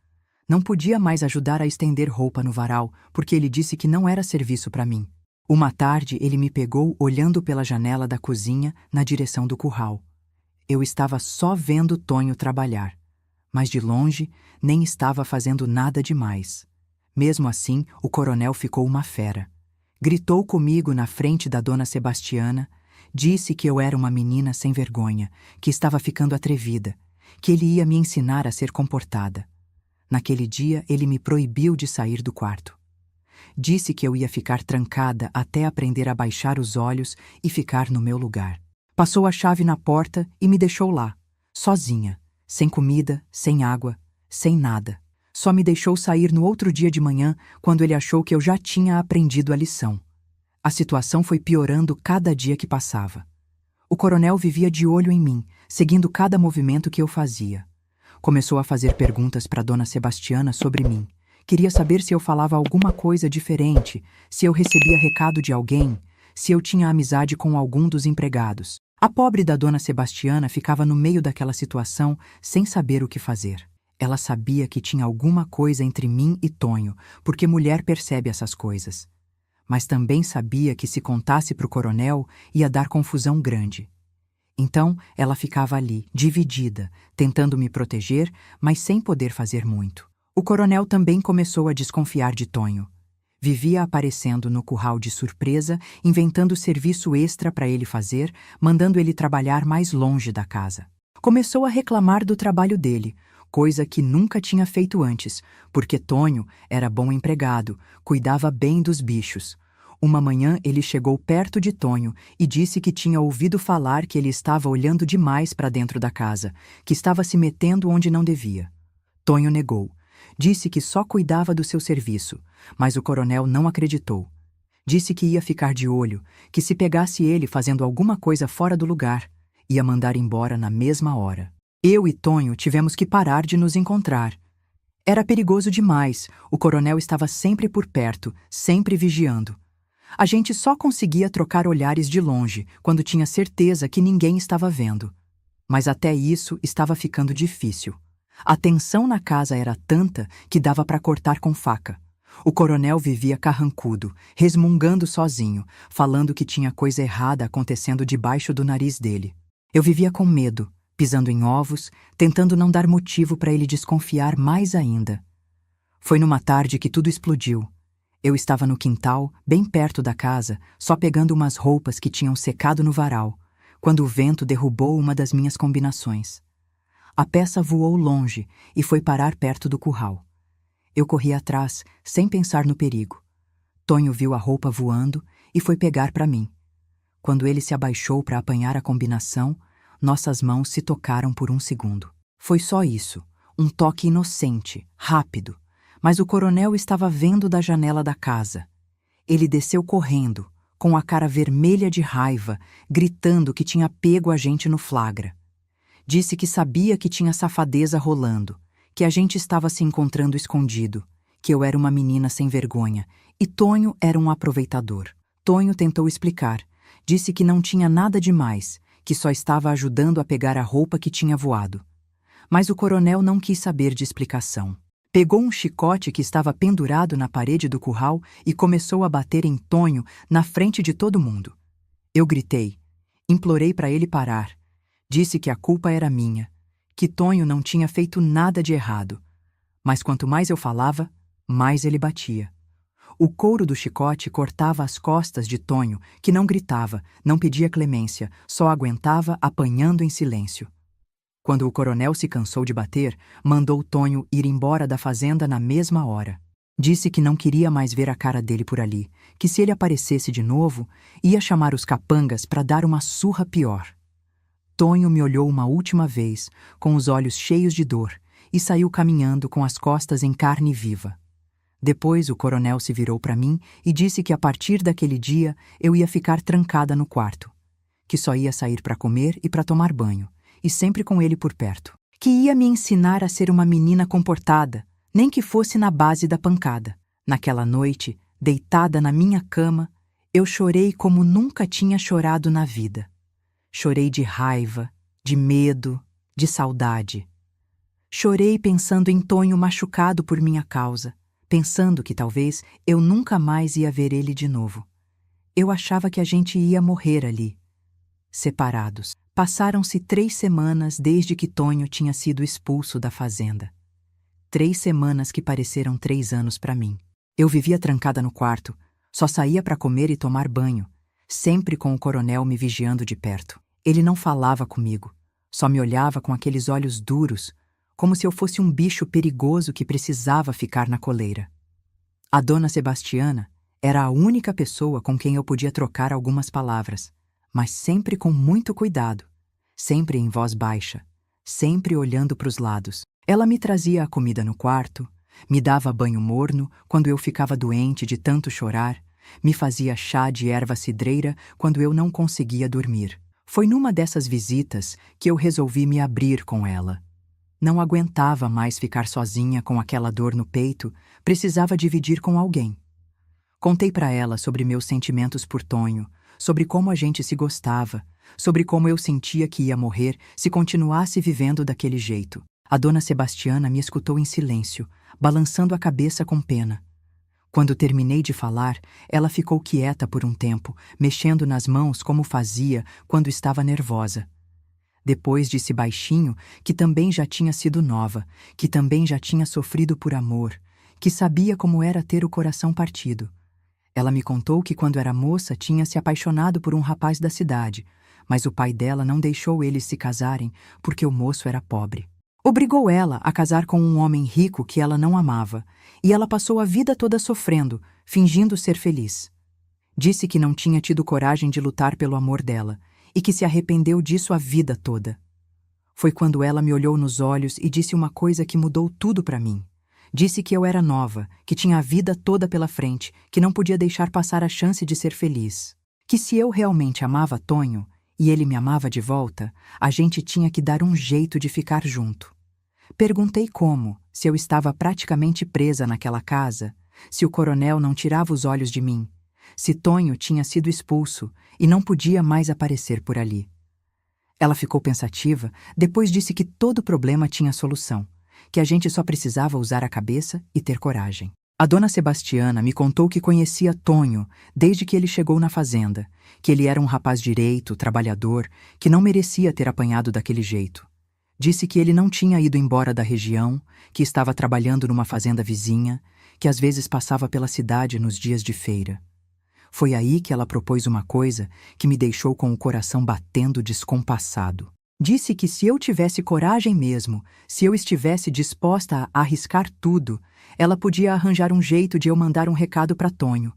Não podia mais ajudar a estender roupa no varal, porque ele disse que não era serviço para mim. Uma tarde ele me pegou olhando pela janela da cozinha na direção do curral. Eu estava só vendo Tonho trabalhar, mas de longe nem estava fazendo nada demais. Mesmo assim, o coronel ficou uma fera. Gritou comigo na frente da Dona Sebastiana, disse que eu era uma menina sem vergonha, que estava ficando atrevida, que ele ia me ensinar a ser comportada. Naquele dia ele me proibiu de sair do quarto. Disse que eu ia ficar trancada até aprender a baixar os olhos e ficar no meu lugar. Passou a chave na porta e me deixou lá, sozinha, sem comida, sem água, sem nada. Só me deixou sair no outro dia de manhã, quando ele achou que eu já tinha aprendido a lição. A situação foi piorando cada dia que passava. O coronel vivia de olho em mim, seguindo cada movimento que eu fazia. Começou a fazer perguntas para Dona Sebastiana sobre mim. Queria saber se eu falava alguma coisa diferente, se eu recebia recado de alguém, se eu tinha amizade com algum dos empregados. A pobre da Dona Sebastiana ficava no meio daquela situação sem saber o que fazer. Ela sabia que tinha alguma coisa entre mim e Tonho, porque mulher percebe essas coisas. Mas também sabia que se contasse para o coronel ia dar confusão grande. Então ela ficava ali, dividida, tentando me proteger, mas sem poder fazer muito. O coronel também começou a desconfiar de Tonho. Vivia aparecendo no curral de surpresa, inventando serviço extra para ele fazer, mandando ele trabalhar mais longe da casa. Começou a reclamar do trabalho dele, coisa que nunca tinha feito antes, porque Tonho era bom empregado, cuidava bem dos bichos. Uma manhã ele chegou perto de Tonho e disse que tinha ouvido falar que ele estava olhando demais para dentro da casa, que estava se metendo onde não devia. Tonho negou. Disse que só cuidava do seu serviço, mas o coronel não acreditou. Disse que ia ficar de olho, que se pegasse ele fazendo alguma coisa fora do lugar, ia mandar embora na mesma hora. Eu e Tonho tivemos que parar de nos encontrar. Era perigoso demais, o coronel estava sempre por perto, sempre vigiando. A gente só conseguia trocar olhares de longe, quando tinha certeza que ninguém estava vendo. Mas até isso estava ficando difícil. A tensão na casa era tanta que dava para cortar com faca. O coronel vivia carrancudo, resmungando sozinho, falando que tinha coisa errada acontecendo debaixo do nariz dele. Eu vivia com medo, pisando em ovos, tentando não dar motivo para ele desconfiar mais ainda. Foi numa tarde que tudo explodiu. Eu estava no quintal, bem perto da casa, só pegando umas roupas que tinham secado no varal, quando o vento derrubou uma das minhas combinações. A peça voou longe e foi parar perto do curral. Eu corri atrás, sem pensar no perigo. Tonho viu a roupa voando e foi pegar para mim. Quando ele se abaixou para apanhar a combinação, nossas mãos se tocaram por um segundo. Foi só isso, um toque inocente, rápido, mas o coronel estava vendo da janela da casa. Ele desceu correndo, com a cara vermelha de raiva, gritando que tinha pego a gente no flagra. Disse que sabia que tinha safadeza rolando, que a gente estava se encontrando escondido, que eu era uma menina sem vergonha e Tonho era um aproveitador. Tonho tentou explicar, disse que não tinha nada demais, que só estava ajudando a pegar a roupa que tinha voado. Mas o coronel não quis saber de explicação. Pegou um chicote que estava pendurado na parede do curral e começou a bater em Tonho na frente de todo mundo. Eu gritei, implorei para ele parar. Disse que a culpa era minha, que Tonho não tinha feito nada de errado. Mas quanto mais eu falava, mais ele batia. O couro do chicote cortava as costas de Tonho, que não gritava, não pedia clemência, só aguentava apanhando em silêncio. Quando o coronel se cansou de bater, mandou Tonho ir embora da fazenda na mesma hora. Disse que não queria mais ver a cara dele por ali, que se ele aparecesse de novo, ia chamar os capangas para dar uma surra pior. Tonho me olhou uma última vez, com os olhos cheios de dor, e saiu caminhando com as costas em carne viva. Depois o coronel se virou para mim e disse que a partir daquele dia eu ia ficar trancada no quarto, que só ia sair para comer e para tomar banho, e sempre com ele por perto. Que ia me ensinar a ser uma menina comportada, nem que fosse na base da pancada. Naquela noite, deitada na minha cama, eu chorei como nunca tinha chorado na vida. Chorei de raiva, de medo, de saudade. Chorei pensando em Tonho machucado por minha causa, pensando que talvez eu nunca mais ia ver ele de novo. Eu achava que a gente ia morrer ali, separados. Passaram-se 3 semanas desde que Tonho tinha sido expulso da fazenda. 3 semanas que pareceram 3 anos para mim. Eu vivia trancada no quarto, só saía para comer e tomar banho, sempre com o coronel me vigiando de perto. Ele não falava comigo, só me olhava com aqueles olhos duros, como se eu fosse um bicho perigoso que precisava ficar na coleira. A Dona Sebastiana era a única pessoa com quem eu podia trocar algumas palavras, mas sempre com muito cuidado, sempre em voz baixa, sempre olhando para os lados. Ela me trazia a comida no quarto, me dava banho morno quando eu ficava doente de tanto chorar, me fazia chá de erva cidreira quando eu não conseguia dormir. Foi numa dessas visitas que eu resolvi me abrir com ela. Não aguentava mais ficar sozinha com aquela dor no peito, precisava dividir com alguém. Contei para ela sobre meus sentimentos por Tonho, sobre como a gente se gostava, sobre como eu sentia que ia morrer se continuasse vivendo daquele jeito. A dona Sebastiana me escutou em silêncio, balançando a cabeça com pena. Quando terminei de falar, ela ficou quieta por um tempo, mexendo nas mãos como fazia quando estava nervosa. Depois disse baixinho que também já tinha sido nova, que também já tinha sofrido por amor, que sabia como era ter o coração partido. Ela me contou que quando era moça tinha se apaixonado por um rapaz da cidade, mas o pai dela não deixou eles se casarem porque o moço era pobre. Obrigou ela a casar com um homem rico que ela não amava, e ela passou a vida toda sofrendo, fingindo ser feliz. Disse que não tinha tido coragem de lutar pelo amor dela, e que se arrependeu disso a vida toda. Foi quando ela me olhou nos olhos e disse uma coisa que mudou tudo para mim. Disse que eu era nova, que tinha a vida toda pela frente, que não podia deixar passar a chance de ser feliz. Que se eu realmente amava Tonho, e ele me amava de volta, a gente tinha que dar um jeito de ficar junto. Perguntei como, se eu estava praticamente presa naquela casa, se o coronel não tirava os olhos de mim, se Tonho tinha sido expulso e não podia mais aparecer por ali. Ela ficou pensativa, depois disse que todo problema tinha solução, que a gente só precisava usar a cabeça e ter coragem. A dona Sebastiana me contou que conhecia Tonho desde que ele chegou na fazenda, que ele era um rapaz direito, trabalhador, que não merecia ter apanhado daquele jeito. Disse que ele não tinha ido embora da região, que estava trabalhando numa fazenda vizinha, que às vezes passava pela cidade nos dias de feira. Foi aí que ela propôs uma coisa que me deixou com o coração batendo descompassado. Disse que se eu tivesse coragem mesmo, se eu estivesse disposta a arriscar tudo, ela podia arranjar um jeito de eu mandar um recado para Tonho,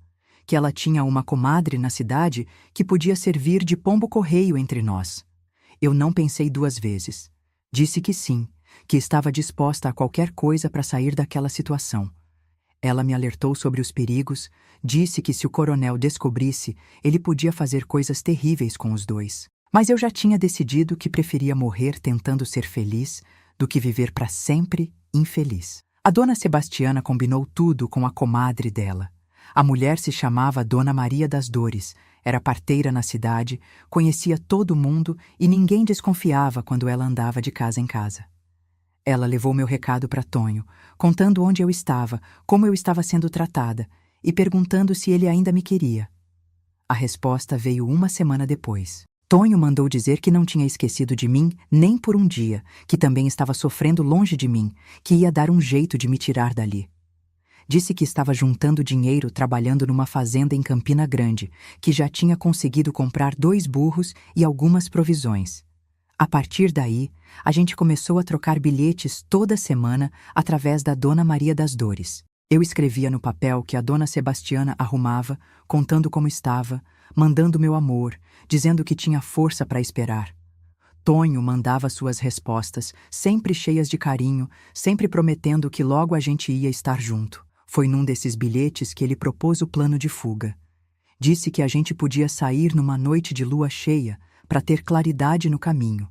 que ela tinha uma comadre na cidade que podia servir de pombo-correio entre nós. Eu não pensei duas vezes. Disse que sim, que estava disposta a qualquer coisa para sair daquela situação. Ela me alertou sobre os perigos, disse que se o coronel descobrisse, ele podia fazer coisas terríveis com os dois. Mas eu já tinha decidido que preferia morrer tentando ser feliz do que viver para sempre infeliz. A dona Sebastiana combinou tudo com a comadre dela. A mulher se chamava Dona Maria das Dores, era parteira na cidade, conhecia todo mundo e ninguém desconfiava quando ela andava de casa em casa. Ela levou meu recado para Tonho, contando onde eu estava, como eu estava sendo tratada, e perguntando se ele ainda me queria. A resposta veio uma semana depois. Tonho mandou dizer que não tinha esquecido de mim nem por um dia, que também estava sofrendo longe de mim, que ia dar um jeito de me tirar dali. Disse que estava juntando dinheiro trabalhando numa fazenda em Campina Grande, que já tinha conseguido comprar 2 burros e algumas provisões. A partir daí, a gente começou a trocar bilhetes toda semana através da Dona Maria das Dores. Eu escrevia no papel que a Dona Sebastiana arrumava, contando como estava, mandando meu amor, dizendo que tinha força para esperar. Tonho mandava suas respostas, sempre cheias de carinho, sempre prometendo que logo a gente ia estar junto. Foi num desses bilhetes que ele propôs o plano de fuga. Disse que a gente podia sair numa noite de lua cheia para ter claridade no caminho,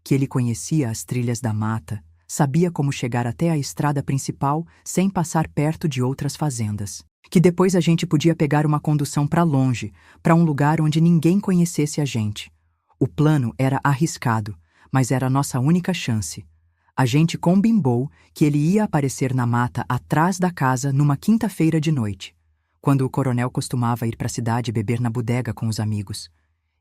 que ele conhecia as trilhas da mata, sabia como chegar até a estrada principal sem passar perto de outras fazendas, que depois a gente podia pegar uma condução para longe, para um lugar onde ninguém conhecesse a gente. O plano era arriscado, mas era a nossa única chance. A gente combinou que ele ia aparecer na mata atrás da casa numa quinta-feira de noite, quando o coronel costumava ir para a cidade beber na bodega com os amigos.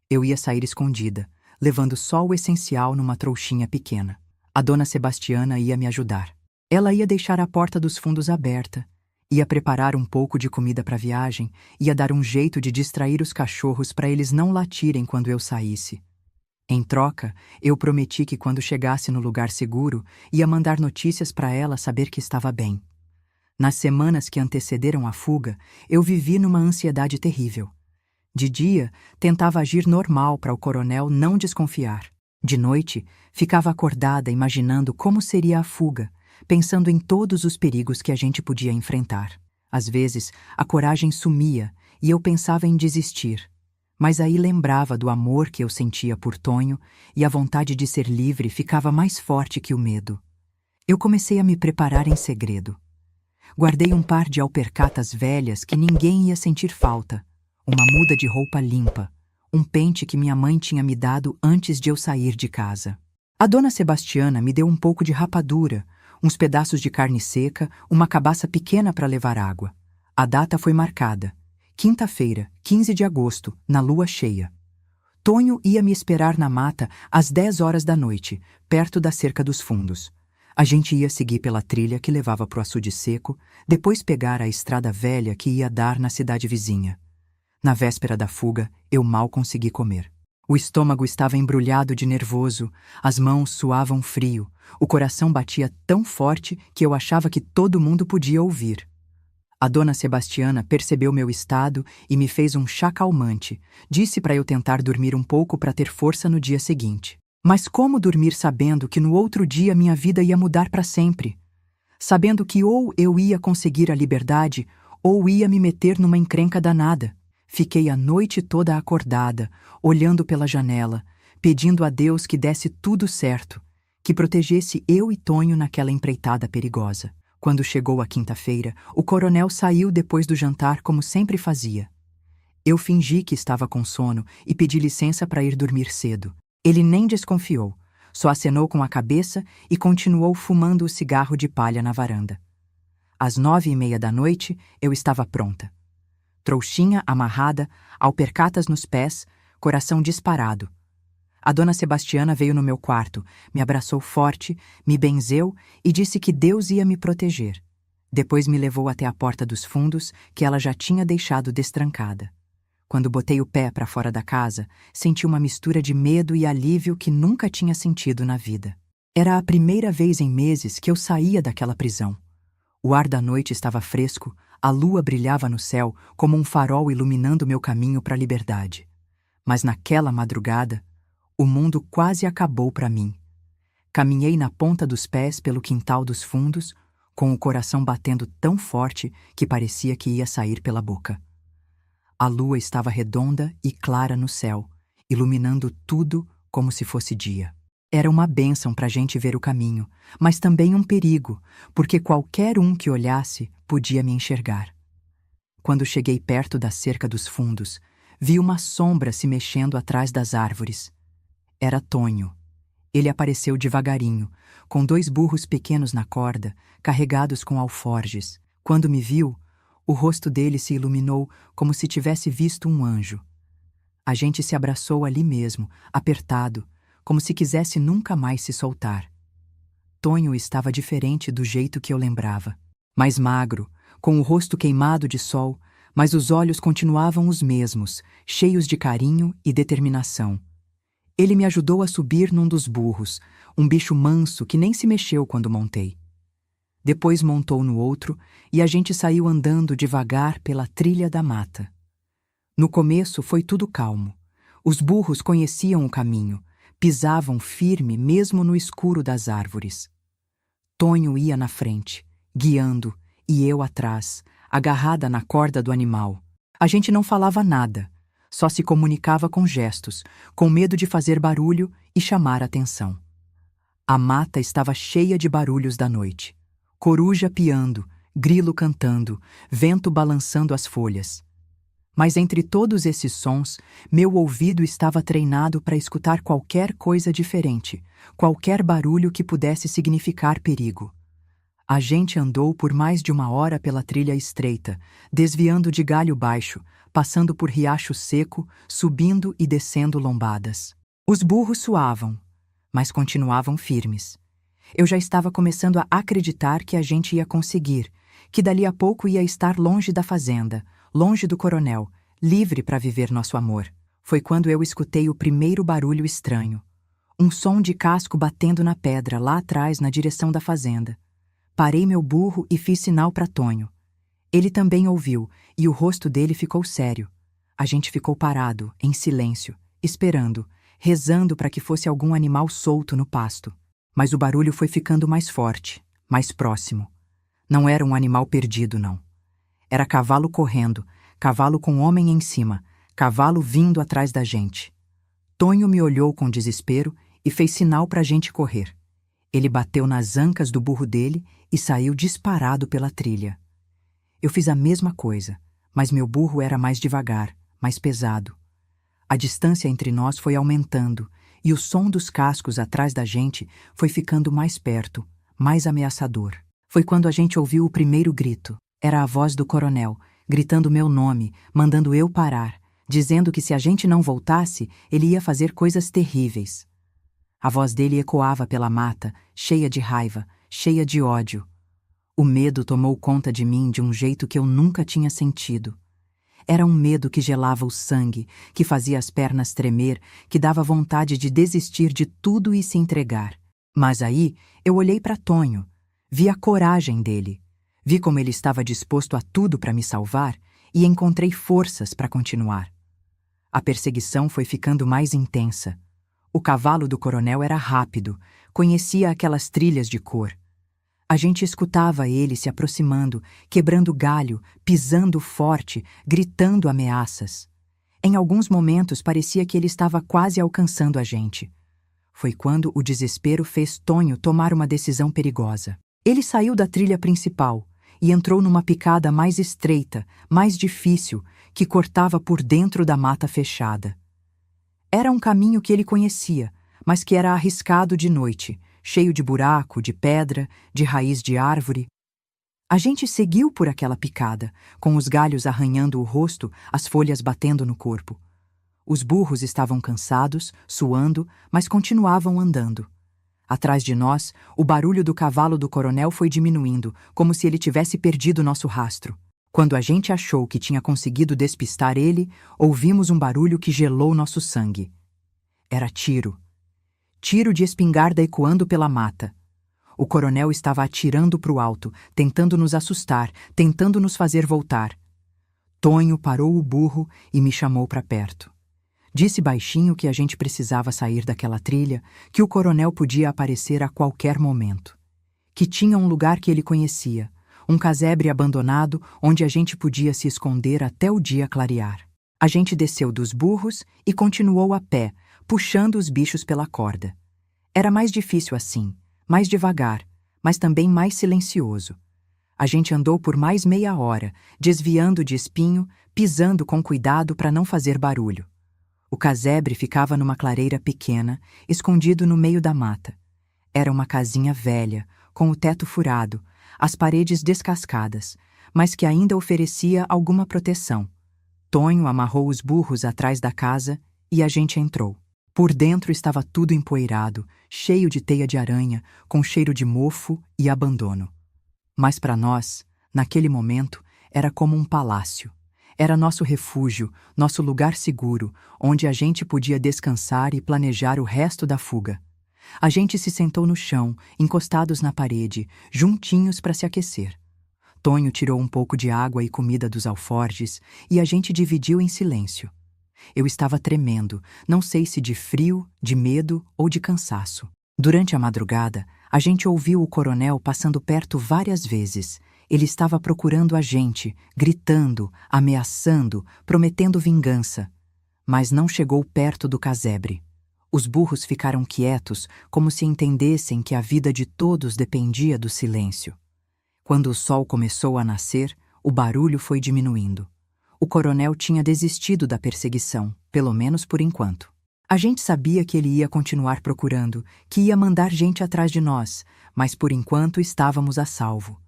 Eu ia sair escondida, levando só o essencial numa trouxinha pequena. A dona Sebastiana ia me ajudar. Ela ia deixar a porta dos fundos aberta, ia preparar um pouco de comida para a viagem, ia dar um jeito de distrair os cachorros para eles não latirem quando eu saísse. Em troca, eu prometi que quando chegasse no lugar seguro, ia mandar notícias para ela saber que estava bem. Nas semanas que antecederam a fuga, eu vivi numa ansiedade terrível. De dia, tentava agir normal para o coronel não desconfiar. De noite, ficava acordada imaginando como seria a fuga, pensando em todos os perigos que a gente podia enfrentar. Às vezes, a coragem sumia e eu pensava em desistir. Mas aí lembrava do amor que eu sentia por Tonho e a vontade de ser livre ficava mais forte que o medo. Eu comecei a me preparar em segredo. Guardei um par de alpercatas velhas que ninguém ia sentir falta, uma muda de roupa limpa, um pente que minha mãe tinha me dado antes de eu sair de casa. A dona Sebastiana me deu um pouco de rapadura, uns pedaços de carne seca, uma cabaça pequena para levar água. A data foi marcada. Quinta-feira, 15 de agosto, na lua cheia. Tonho ia me esperar na mata às 10 horas da noite, perto da cerca dos fundos. A gente ia seguir pela trilha que levava para o açude seco, depois pegar a estrada velha que ia dar na cidade vizinha. Na véspera da fuga, eu mal consegui comer. O estômago estava embrulhado de nervoso, as mãos suavam frio, o coração batia tão forte que eu achava que todo mundo podia ouvir. A dona Sebastiana percebeu meu estado e me fez um chá calmante. Disse para eu tentar dormir um pouco para ter força no dia seguinte. Mas como dormir sabendo que no outro dia minha vida ia mudar para sempre? Sabendo que ou eu ia conseguir a liberdade ou ia me meter numa encrenca danada. Fiquei a noite toda acordada, olhando pela janela, pedindo a Deus que desse tudo certo, que protegesse eu e Tonho naquela empreitada perigosa. Quando chegou a quinta-feira, o coronel saiu depois do jantar como sempre fazia. Eu fingi que estava com sono e pedi licença para ir dormir cedo. Ele nem desconfiou, só acenou com a cabeça e continuou fumando o cigarro de palha na varanda. Às 9h30 da noite, eu estava pronta. Trouxinha amarrada, alpercatas nos pés, coração disparado. A dona Sebastiana veio no meu quarto, me abraçou forte, me benzeu e disse que Deus ia me proteger. Depois me levou até a porta dos fundos, que ela já tinha deixado destrancada. Quando botei o pé para fora da casa, senti uma mistura de medo e alívio que nunca tinha sentido na vida. Era a primeira vez em meses que eu saía daquela prisão. O ar da noite estava fresco, a lua brilhava no céu como um farol iluminando meu caminho para a liberdade. Mas naquela madrugada, o mundo quase acabou para mim. Caminhei na ponta dos pés pelo quintal dos fundos, com o coração batendo tão forte que parecia que ia sair pela boca. A lua estava redonda e clara no céu, iluminando tudo como se fosse dia. Era uma bênção para a gente ver o caminho, mas também um perigo, porque qualquer um que olhasse podia me enxergar. Quando cheguei perto da cerca dos fundos, vi uma sombra se mexendo atrás das árvores. Era Tonho. Ele apareceu devagarinho, com 2 burros pequenos na corda, carregados com alforjes. Quando me viu, o rosto dele se iluminou como se tivesse visto um anjo. A gente se abraçou ali mesmo, apertado, como se quisesse nunca mais se soltar. Tonho estava diferente do jeito que eu lembrava. Mais magro, com o rosto queimado de sol, mas os olhos continuavam os mesmos, cheios de carinho e determinação. Ele me ajudou a subir num dos burros, um bicho manso que nem se mexeu quando montei. Depois montou no outro e a gente saiu andando devagar pela trilha da mata. No começo foi tudo calmo. Os burros conheciam o caminho, pisavam firme mesmo no escuro das árvores. Tonho ia na frente, guiando, e eu atrás, agarrada na corda do animal. A gente não falava nada, só se comunicava com gestos, com medo de fazer barulho e chamar atenção. A mata estava cheia de barulhos da noite. Coruja piando, grilo cantando, vento balançando as folhas. Mas entre todos esses sons, meu ouvido estava treinado para escutar qualquer coisa diferente, qualquer barulho que pudesse significar perigo. A gente andou por mais de 1 hora pela trilha estreita, desviando de galho baixo, passando por riacho seco, subindo e descendo lombadas. Os burros suavam, mas continuavam firmes. Eu já estava começando a acreditar que a gente ia conseguir, que dali a pouco ia estar longe da fazenda, longe do coronel, livre para viver nosso amor. Foi quando eu escutei o primeiro barulho estranho. Um som de casco batendo na pedra, lá atrás, na direção da fazenda. Parei meu burro e fiz sinal para Tonho. Ele também ouviu, e o rosto dele ficou sério. A gente ficou parado, em silêncio, esperando, rezando para que fosse algum animal solto no pasto. Mas o barulho foi ficando mais forte, mais próximo. Não era um animal perdido, não. Era cavalo correndo, cavalo com homem em cima, cavalo vindo atrás da gente. Tonho me olhou com desespero e fez sinal para a gente correr. Ele bateu nas ancas do burro dele e saiu disparado pela trilha. Eu fiz a mesma coisa, mas meu burro era mais devagar, mais pesado. A distância entre nós foi aumentando e o som dos cascos atrás da gente foi ficando mais perto, mais ameaçador. Foi quando a gente ouviu o primeiro grito. Era a voz do coronel, gritando meu nome, mandando eu parar, dizendo que se a gente não voltasse, ele ia fazer coisas terríveis. A voz dele ecoava pela mata, cheia de raiva, cheia de ódio. O medo tomou conta de mim de um jeito que eu nunca tinha sentido. Era um medo que gelava o sangue, que fazia as pernas tremer, que dava vontade de desistir de tudo e se entregar. Mas aí eu olhei para Tonho, vi a coragem dele, vi como ele estava disposto a tudo para me salvar e encontrei forças para continuar. A perseguição foi ficando mais intensa. O cavalo do coronel era rápido, conhecia aquelas trilhas de cor. A gente escutava ele se aproximando, quebrando galho, pisando forte, gritando ameaças. Em alguns momentos parecia que ele estava quase alcançando a gente. Foi quando o desespero fez Tonho tomar uma decisão perigosa. Ele saiu da trilha principal e entrou numa picada mais estreita, mais difícil, que cortava por dentro da mata fechada. Era um caminho que ele conhecia, mas que era arriscado de noite, cheio de buraco, de pedra, de raiz de árvore. A gente seguiu por aquela picada, com os galhos arranhando o rosto, as folhas batendo no corpo. Os burros estavam cansados, suando, mas continuavam andando. Atrás de nós, o barulho do cavalo do coronel foi diminuindo, como se ele tivesse perdido nosso rastro. Quando a gente achou que tinha conseguido despistar ele, ouvimos um barulho que gelou nosso sangue. Era tiro. Tiro de espingarda ecoando pela mata. O coronel estava atirando para o alto, tentando nos assustar, tentando nos fazer voltar. Tonho parou o burro e me chamou para perto. Disse baixinho que a gente precisava sair daquela trilha, que o coronel podia aparecer a qualquer momento. Que tinha um lugar que ele conhecia, um casebre abandonado onde a gente podia se esconder até o dia clarear. A gente desceu dos burros e continuou a pé, puxando os bichos pela corda. Era mais difícil assim, mais devagar, mas também mais silencioso. A gente andou por mais meia hora, desviando de espinho, pisando com cuidado para não fazer barulho. O casebre ficava numa clareira pequena, escondido no meio da mata. Era uma casinha velha, com o teto furado, as paredes descascadas, mas que ainda oferecia alguma proteção. Tonho amarrou os burros atrás da casa e a gente entrou. Por dentro estava tudo empoeirado, cheio de teia de aranha, com cheiro de mofo e abandono. Mas para nós, naquele momento, era como um palácio. Era nosso refúgio, nosso lugar seguro, onde a gente podia descansar e planejar o resto da fuga. A gente se sentou no chão, encostados na parede, juntinhos para se aquecer. Tonho tirou um pouco de água e comida dos alforjes e a gente dividiu em silêncio. Eu estava tremendo, não sei se de frio, de medo ou de cansaço. Durante a madrugada, a gente ouviu o coronel passando perto várias vezes. Ele estava procurando a gente, gritando, ameaçando, prometendo vingança. Mas não chegou perto do casebre. Os burros ficaram quietos, como se entendessem que a vida de todos dependia do silêncio. Quando o sol começou a nascer, o barulho foi diminuindo. O coronel tinha desistido da perseguição, pelo menos por enquanto. A gente sabia que ele ia continuar procurando, que ia mandar gente atrás de nós, mas por enquanto estávamos a salvo.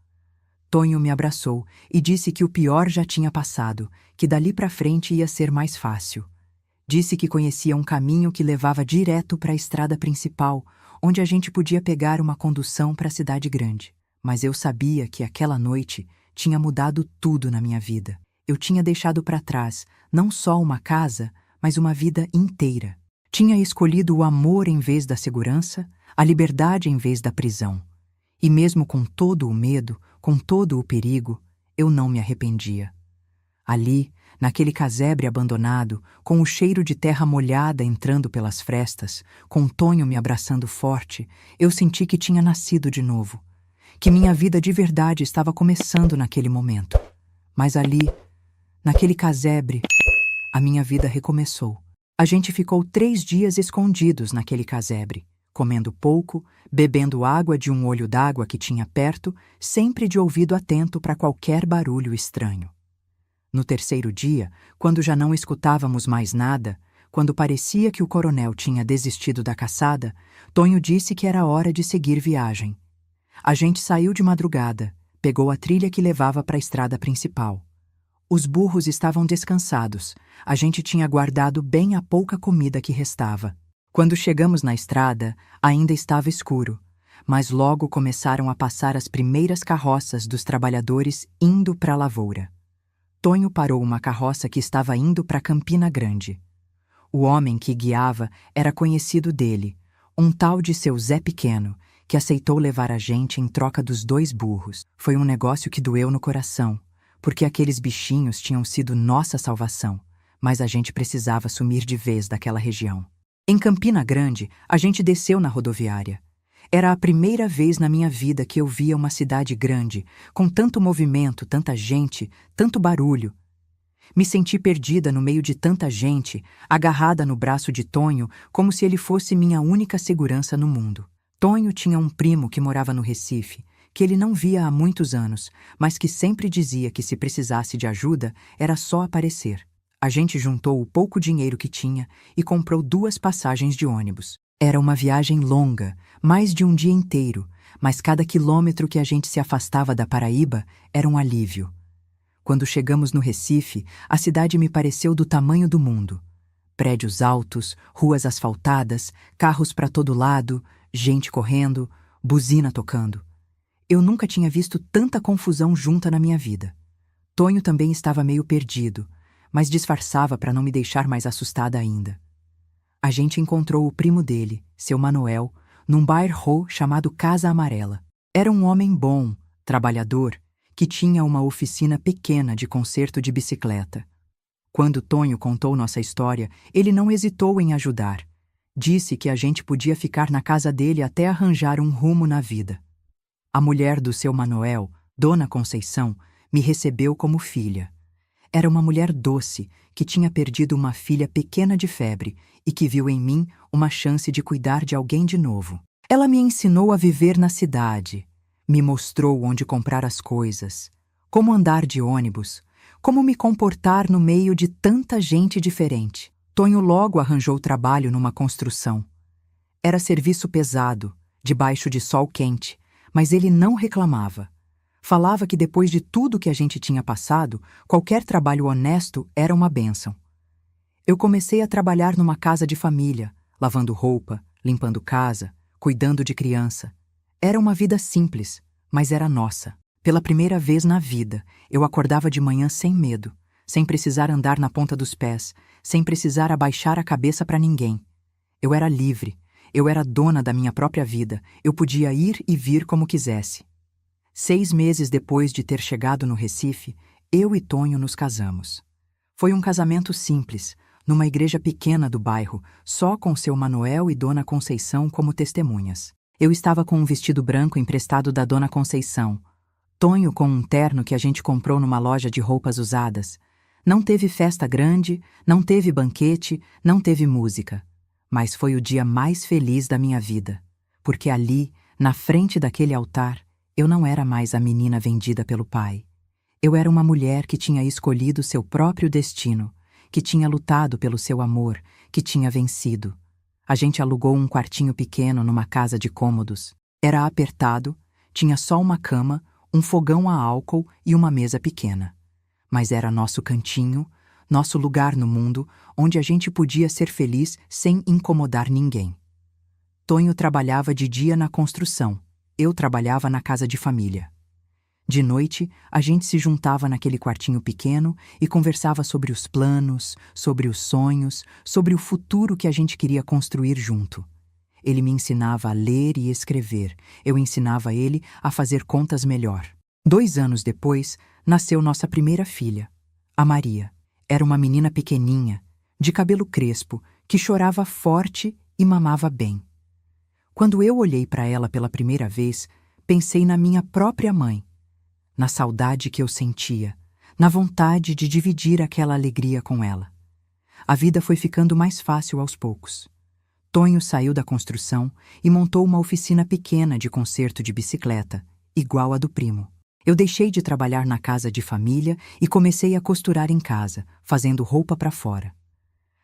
Tonho me abraçou e disse que o pior já tinha passado, que dali para frente ia ser mais fácil. Disse que conhecia um caminho que levava direto para a estrada principal, onde a gente podia pegar uma condução para a cidade grande. Mas eu sabia que aquela noite tinha mudado tudo na minha vida. Eu tinha deixado para trás não só uma casa, mas uma vida inteira. Tinha escolhido o amor em vez da segurança, a liberdade em vez da prisão. E mesmo com todo o medo, com todo o perigo, eu não me arrependia. Ali, naquele casebre abandonado, com o cheiro de terra molhada entrando pelas frestas, com Tonho me abraçando forte, eu senti que tinha nascido de novo. que minha vida de verdade estava começando naquele momento. Mas ali, naquele casebre, a minha vida recomeçou. A gente ficou 3 dias escondidos naquele casebre, comendo pouco, bebendo água de um olho d'água que tinha perto, sempre de ouvido atento para qualquer barulho estranho. No terceiro dia, quando já não escutávamos mais nada, quando parecia que o coronel tinha desistido da caçada, Tonho disse que era hora de seguir viagem. A gente saiu de madrugada, pegou a trilha que levava para a estrada principal. Os burros estavam descansados, a gente tinha guardado bem a pouca comida que restava. Quando chegamos na estrada, ainda estava escuro, mas logo começaram a passar as primeiras carroças dos trabalhadores indo para a lavoura. Tonho parou uma carroça que estava indo para Campina Grande. O homem que guiava era conhecido dele, um tal de seu Zé Pequeno, que aceitou levar a gente em troca dos 2 burros. Foi um negócio que doeu no coração, porque aqueles bichinhos tinham sido nossa salvação, mas a gente precisava sumir de vez daquela região. Em Campina Grande, a gente desceu na rodoviária. Era a primeira vez na minha vida que eu via uma cidade grande, com tanto movimento, tanta gente, tanto barulho. Me senti perdida no meio de tanta gente, agarrada no braço de Tonho, como se ele fosse minha única segurança no mundo. Tonho tinha um primo que morava no Recife, que ele não via há muitos anos, mas que sempre dizia que se precisasse de ajuda, era só aparecer. A gente juntou o pouco dinheiro que tinha e comprou 2 passagens de ônibus. Era uma viagem longa, mais de um dia inteiro, mas cada quilômetro que a gente se afastava da Paraíba era um alívio. Quando chegamos no Recife, a cidade me pareceu do tamanho do mundo. Prédios altos, ruas asfaltadas, carros para todo lado, gente correndo, buzina tocando. Eu nunca tinha visto tanta confusão junta na minha vida. Tonho também estava meio perdido, mas disfarçava para não me deixar mais assustada ainda. A gente encontrou o primo dele, seu Manuel, num bairro chamado Casa Amarela. Era um homem bom, trabalhador, que tinha uma oficina pequena de conserto de bicicleta. Quando Tonho contou nossa história, ele não hesitou em ajudar. Disse que a gente podia ficar na casa dele até arranjar um rumo na vida. A mulher do seu Manuel, Dona Conceição, me recebeu como filha. Era uma mulher doce, que tinha perdido uma filha pequena de febre e que viu em mim uma chance de cuidar de alguém de novo. Ela me ensinou a viver na cidade, me mostrou onde comprar as coisas, como andar de ônibus, como me comportar no meio de tanta gente diferente. Tonho logo arranjou trabalho numa construção. Era serviço pesado, debaixo de sol quente, mas ele não reclamava. Falava que depois de tudo que a gente tinha passado, qualquer trabalho honesto era uma bênção. Eu comecei a trabalhar numa casa de família, lavando roupa, limpando casa, cuidando de criança. Era uma vida simples, mas era nossa. Pela primeira vez na vida, eu acordava de manhã sem medo, sem precisar andar na ponta dos pés, sem precisar abaixar a cabeça para ninguém. Eu era livre, eu era dona da minha própria vida, eu podia ir e vir como quisesse. 6 meses depois de ter chegado no Recife, eu e Tonho nos casamos. Foi um casamento simples, numa igreja pequena do bairro, só com seu Manuel e Dona Conceição como testemunhas. Eu estava com um vestido branco emprestado da Dona Conceição, Tonho com um terno que a gente comprou numa loja de roupas usadas. Não teve festa grande, não teve banquete, não teve música. Mas foi o dia mais feliz da minha vida, porque ali, na frente daquele altar, eu não era mais a menina vendida pelo pai. Eu era uma mulher que tinha escolhido seu próprio destino, que tinha lutado pelo seu amor, que tinha vencido. A gente alugou um quartinho pequeno numa casa de cômodos. Era apertado, tinha só uma cama, um fogão a álcool e uma mesa pequena. Mas era nosso cantinho, nosso lugar no mundo, onde a gente podia ser feliz sem incomodar ninguém. Tonho trabalhava de dia na construção, eu trabalhava na casa de família. De noite, a gente se juntava naquele quartinho pequeno e conversava sobre os planos, sobre os sonhos, sobre o futuro que a gente queria construir junto. Ele me ensinava a ler e escrever, eu ensinava ele a fazer contas melhor. 2 anos depois, nasceu nossa primeira filha, a Maria. Era uma menina pequeninha, de cabelo crespo, que chorava forte e mamava bem. Quando eu olhei para ela pela primeira vez, pensei na minha própria mãe, na saudade que eu sentia, na vontade de dividir aquela alegria com ela. A vida foi ficando mais fácil aos poucos. Tonho saiu da construção e montou uma oficina pequena de conserto de bicicleta, igual a do primo. Eu deixei de trabalhar na casa de família e comecei a costurar em casa, fazendo roupa para fora.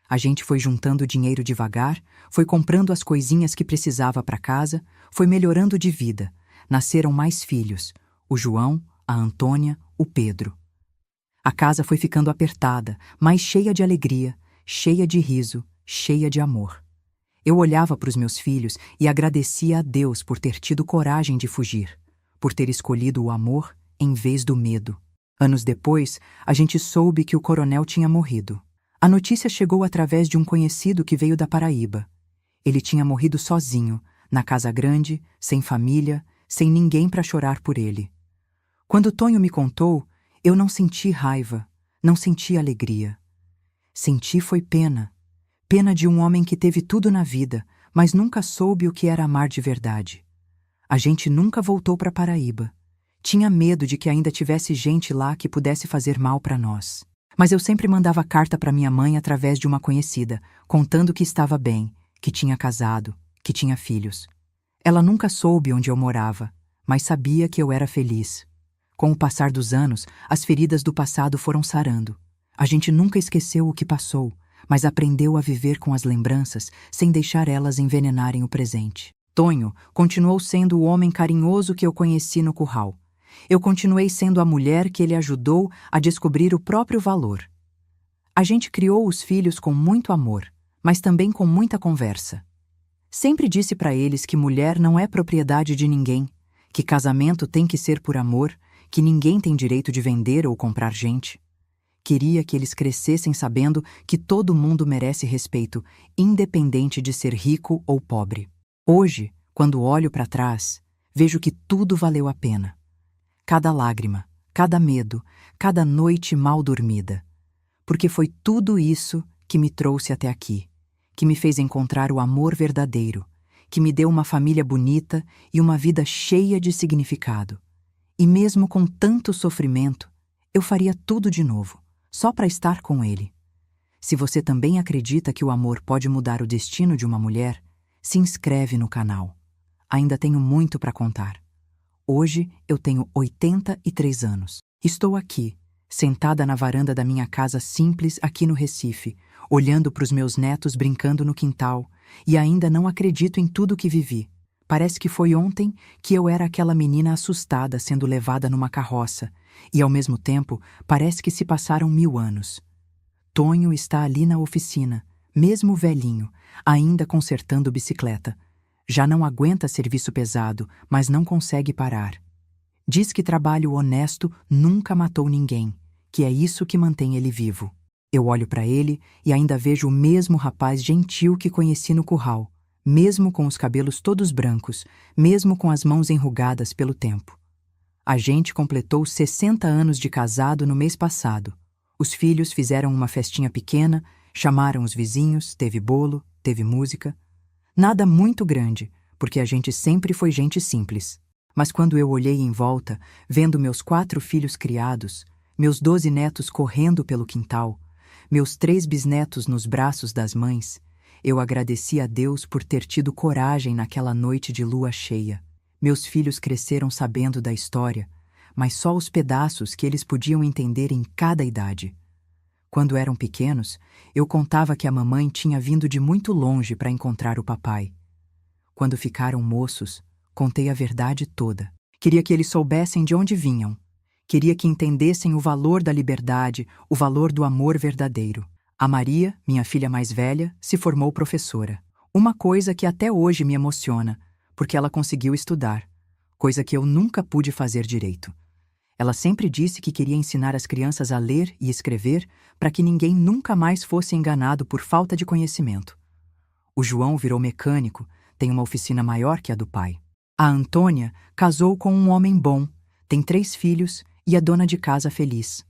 A gente foi juntando dinheiro devagar, foi comprando as coisinhas que precisava para casa, foi melhorando de vida. Nasceram mais filhos, o João, a Antônia, o Pedro. A casa foi ficando apertada, mas cheia de alegria, cheia de riso, cheia de amor. Eu olhava para os meus filhos e agradecia a Deus por ter tido coragem de fugir, por ter escolhido o amor em vez do medo. Anos depois, a gente soube que o coronel tinha morrido. A notícia chegou através de um conhecido que veio da Paraíba. Ele tinha morrido sozinho, na casa grande, sem família, sem ninguém para chorar por ele. Quando Tonho me contou, eu não senti raiva, não senti alegria. Senti foi pena. Pena de um homem que teve tudo na vida, mas nunca soube o que era amar de verdade. A gente nunca voltou para Paraíba. Tinha medo de que ainda tivesse gente lá que pudesse fazer mal para nós. Mas eu sempre mandava carta para minha mãe através de uma conhecida, contando que estava bem, que tinha casado, que tinha filhos. Ela nunca soube onde eu morava, mas sabia que eu era feliz. Com o passar dos anos, as feridas do passado foram sarando. A gente nunca esqueceu o que passou, mas aprendeu a viver com as lembranças sem deixar elas envenenarem o presente. Tonho continuou sendo o homem carinhoso que eu conheci no curral. Eu continuei sendo a mulher que ele ajudou a descobrir o próprio valor. A gente criou os filhos com muito amor, mas também com muita conversa. Sempre disse para eles que mulher não é propriedade de ninguém, que casamento tem que ser por amor, que ninguém tem direito de vender ou comprar gente. Queria que eles crescessem sabendo que todo mundo merece respeito, independente de ser rico ou pobre. Hoje, quando olho para trás, vejo que tudo valeu a pena. Cada lágrima, cada medo, cada noite mal dormida. Porque foi tudo isso que me trouxe até aqui, que me fez encontrar o amor verdadeiro, que me deu uma família bonita e uma vida cheia de significado. E mesmo com tanto sofrimento, eu faria tudo de novo, só para estar com ele. Se você também acredita que o amor pode mudar o destino de uma mulher, se inscreve no canal. Ainda tenho muito para contar. Hoje eu tenho 83 anos. Estou aqui, sentada na varanda da minha casa simples aqui no Recife, olhando para os meus netos brincando no quintal, e ainda não acredito em tudo que vivi. Parece que foi ontem que eu era aquela menina assustada sendo levada numa carroça, e ao mesmo tempo parece que se passaram 1000 anos. Tonho está ali na oficina, mesmo velhinho, ainda consertando bicicleta. Já não aguenta serviço pesado, mas não consegue parar. Diz que trabalho honesto nunca matou ninguém, que é isso que mantém ele vivo. Eu olho para ele e ainda vejo o mesmo rapaz gentil que conheci no curral, mesmo com os cabelos todos brancos, mesmo com as mãos enrugadas pelo tempo. A gente completou 60 anos de casado no mês passado. Os filhos fizeram uma festinha pequena, chamaram os vizinhos, teve bolo, teve música. Nada muito grande, porque a gente sempre foi gente simples. Mas quando eu olhei em volta, vendo meus 4 filhos criados, meus 12 netos correndo pelo quintal, meus 3 bisnetos nos braços das mães, eu agradeci a Deus por ter tido coragem naquela noite de lua cheia. Meus filhos cresceram sabendo da história, mas só os pedaços que eles podiam entender em cada idade. Quando eram pequenos, eu contava que a mamãe tinha vindo de muito longe para encontrar o papai. Quando ficaram moços, contei a verdade toda. Queria que eles soubessem de onde vinham. Queria que entendessem o valor da liberdade, o valor do amor verdadeiro. A Maria, minha filha mais velha, se formou professora. Uma coisa que até hoje me emociona, porque ela conseguiu estudar, coisa que eu nunca pude fazer direito. Ela sempre disse que queria ensinar as crianças a ler e escrever para que ninguém nunca mais fosse enganado por falta de conhecimento. O João virou mecânico, tem uma oficina maior que a do pai. A Antônia casou com um homem bom, tem 3 filhos e é dona de casa feliz.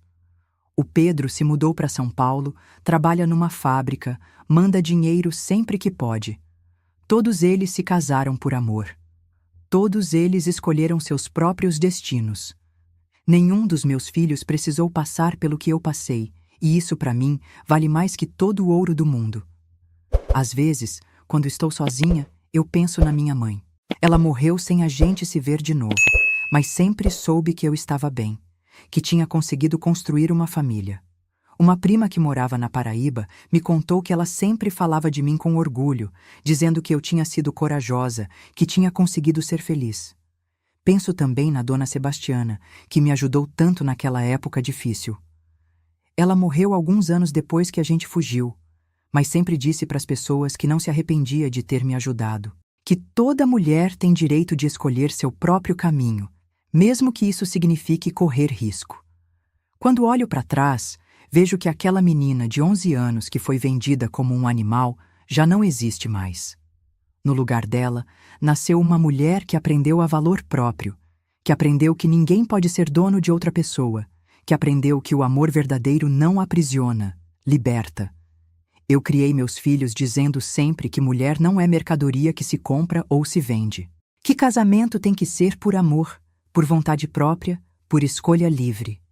O Pedro se mudou para São Paulo, trabalha numa fábrica, manda dinheiro sempre que pode. Todos eles se casaram por amor. Todos eles escolheram seus próprios destinos. Nenhum dos meus filhos precisou passar pelo que eu passei, e isso para mim vale mais que todo o ouro do mundo. Às vezes, quando estou sozinha, eu penso na minha mãe. Ela morreu sem a gente se ver de novo, mas sempre soube que eu estava bem, que tinha conseguido construir uma família. Uma prima que morava na Paraíba me contou que ela sempre falava de mim com orgulho, dizendo que eu tinha sido corajosa, que tinha conseguido ser feliz. Penso também na dona Sebastiana, que me ajudou tanto naquela época difícil. Ela morreu alguns anos depois que a gente fugiu, mas sempre disse para as pessoas que não se arrependia de ter me ajudado, que toda mulher tem direito de escolher seu próprio caminho, mesmo que isso signifique correr risco. Quando olho para trás, vejo que aquela menina de 11 anos que foi vendida como um animal já não existe mais. No lugar dela, nasceu uma mulher que aprendeu a valor próprio, que aprendeu que ninguém pode ser dono de outra pessoa, que aprendeu que o amor verdadeiro não aprisiona, liberta. Eu criei meus filhos dizendo sempre que mulher não é mercadoria que se compra ou se vende. Que casamento tem que ser por amor, por vontade própria, por escolha livre.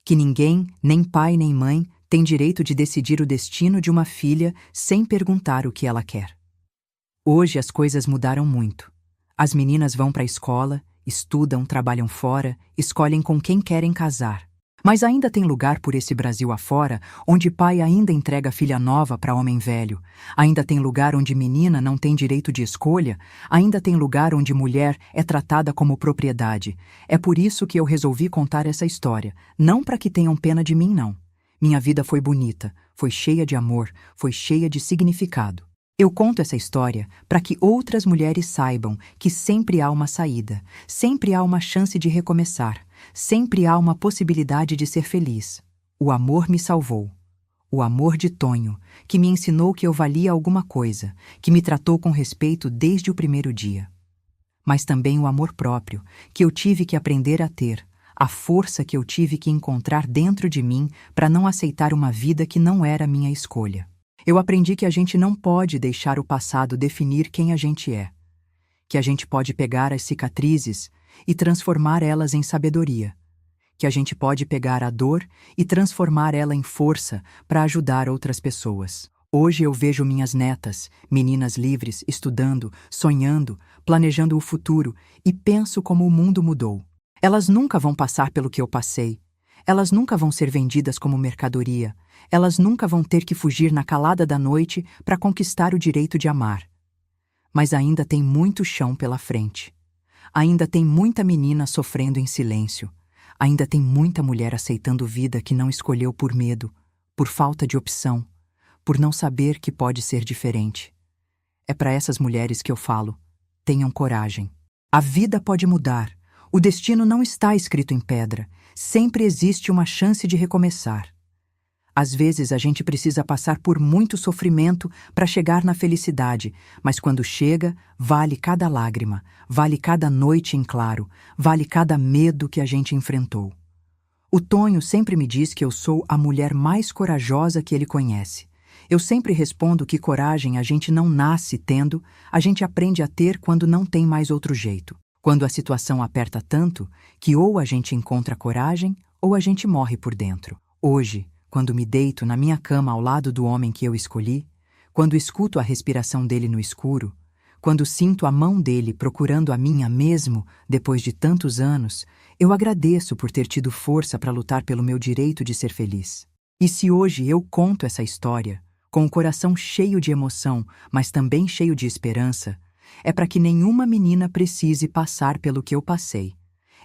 Que ninguém, nem pai nem mãe, tem direito de decidir o destino de uma filha sem perguntar o que ela quer. Hoje as coisas mudaram muito. As meninas vão para a escola, estudam, trabalham fora, escolhem com quem querem casar. Mas ainda tem lugar por esse Brasil afora onde pai ainda entrega filha nova para homem velho. Ainda tem lugar onde menina não tem direito de escolha. Ainda tem lugar onde mulher é tratada como propriedade. É por isso que eu resolvi contar essa história. Não para que tenham pena de mim, não. Minha vida foi bonita, foi cheia de amor, foi cheia de significado. Eu conto essa história para que outras mulheres saibam que sempre há uma saída, sempre há uma chance de recomeçar, sempre há uma possibilidade de ser feliz. O amor me salvou. O amor de Tonho, que me ensinou que eu valia alguma coisa, que me tratou com respeito desde o primeiro dia. Mas também o amor próprio, que eu tive que aprender a ter, a força que eu tive que encontrar dentro de mim para não aceitar uma vida que não era minha escolha. Eu aprendi que a gente não pode deixar o passado definir quem a gente é, que a gente pode pegar as cicatrizes e transformar elas em sabedoria, que a gente pode pegar a dor e transformar ela em força para ajudar outras pessoas. Hoje eu vejo minhas netas, meninas livres, estudando, sonhando, planejando o futuro e penso como o mundo mudou. Elas nunca vão passar pelo que eu passei. Elas nunca vão ser vendidas como mercadoria. Elas nunca vão ter que fugir na calada da noite para conquistar o direito de amar. Mas ainda tem muito chão pela frente. Ainda tem muita menina sofrendo em silêncio. Ainda tem muita mulher aceitando vida que não escolheu por medo, por falta de opção, por não saber que pode ser diferente. É para essas mulheres que eu falo: tenham coragem. A vida pode mudar. O destino não está escrito em pedra. Sempre existe uma chance de recomeçar. Às vezes a gente precisa passar por muito sofrimento para chegar na felicidade, mas quando chega, vale cada lágrima, vale cada noite em claro, vale cada medo que a gente enfrentou. O Tonho sempre me diz que eu sou a mulher mais corajosa que ele conhece. Eu sempre respondo que coragem a gente não nasce tendo, a gente aprende a ter quando não tem mais outro jeito. Quando a situação aperta tanto que ou a gente encontra coragem ou a gente morre por dentro. Hoje, quando me deito na minha cama ao lado do homem que eu escolhi, quando escuto a respiração dele no escuro, quando sinto a mão dele procurando a minha mesmo depois de tantos anos, eu agradeço por ter tido força para lutar pelo meu direito de ser feliz. E se hoje eu conto essa história, com o coração cheio de emoção, mas também cheio de esperança, é para que nenhuma menina precise passar pelo que eu passei.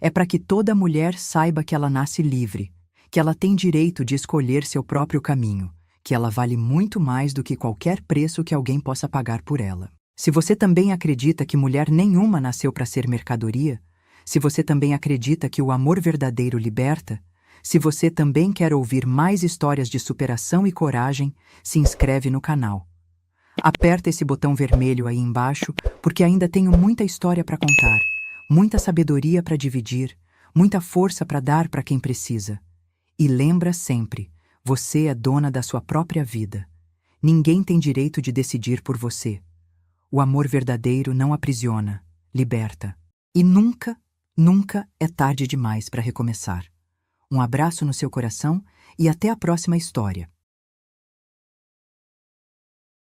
É para que toda mulher saiba que ela nasce livre, que ela tem direito de escolher seu próprio caminho, que ela vale muito mais do que qualquer preço que alguém possa pagar por ela. Se você também acredita que mulher nenhuma nasceu para ser mercadoria, se você também acredita que o amor verdadeiro liberta, se você também quer ouvir mais histórias de superação e coragem, se inscreve no canal. Aperta esse botão vermelho aí embaixo, porque ainda tenho muita história para contar, muita sabedoria para dividir, muita força para dar para quem precisa. E lembra sempre, você é dona da sua própria vida. Ninguém tem direito de decidir por você. O amor verdadeiro não aprisiona, liberta. E nunca, nunca é tarde demais para recomeçar. Um abraço no seu coração e até a próxima história.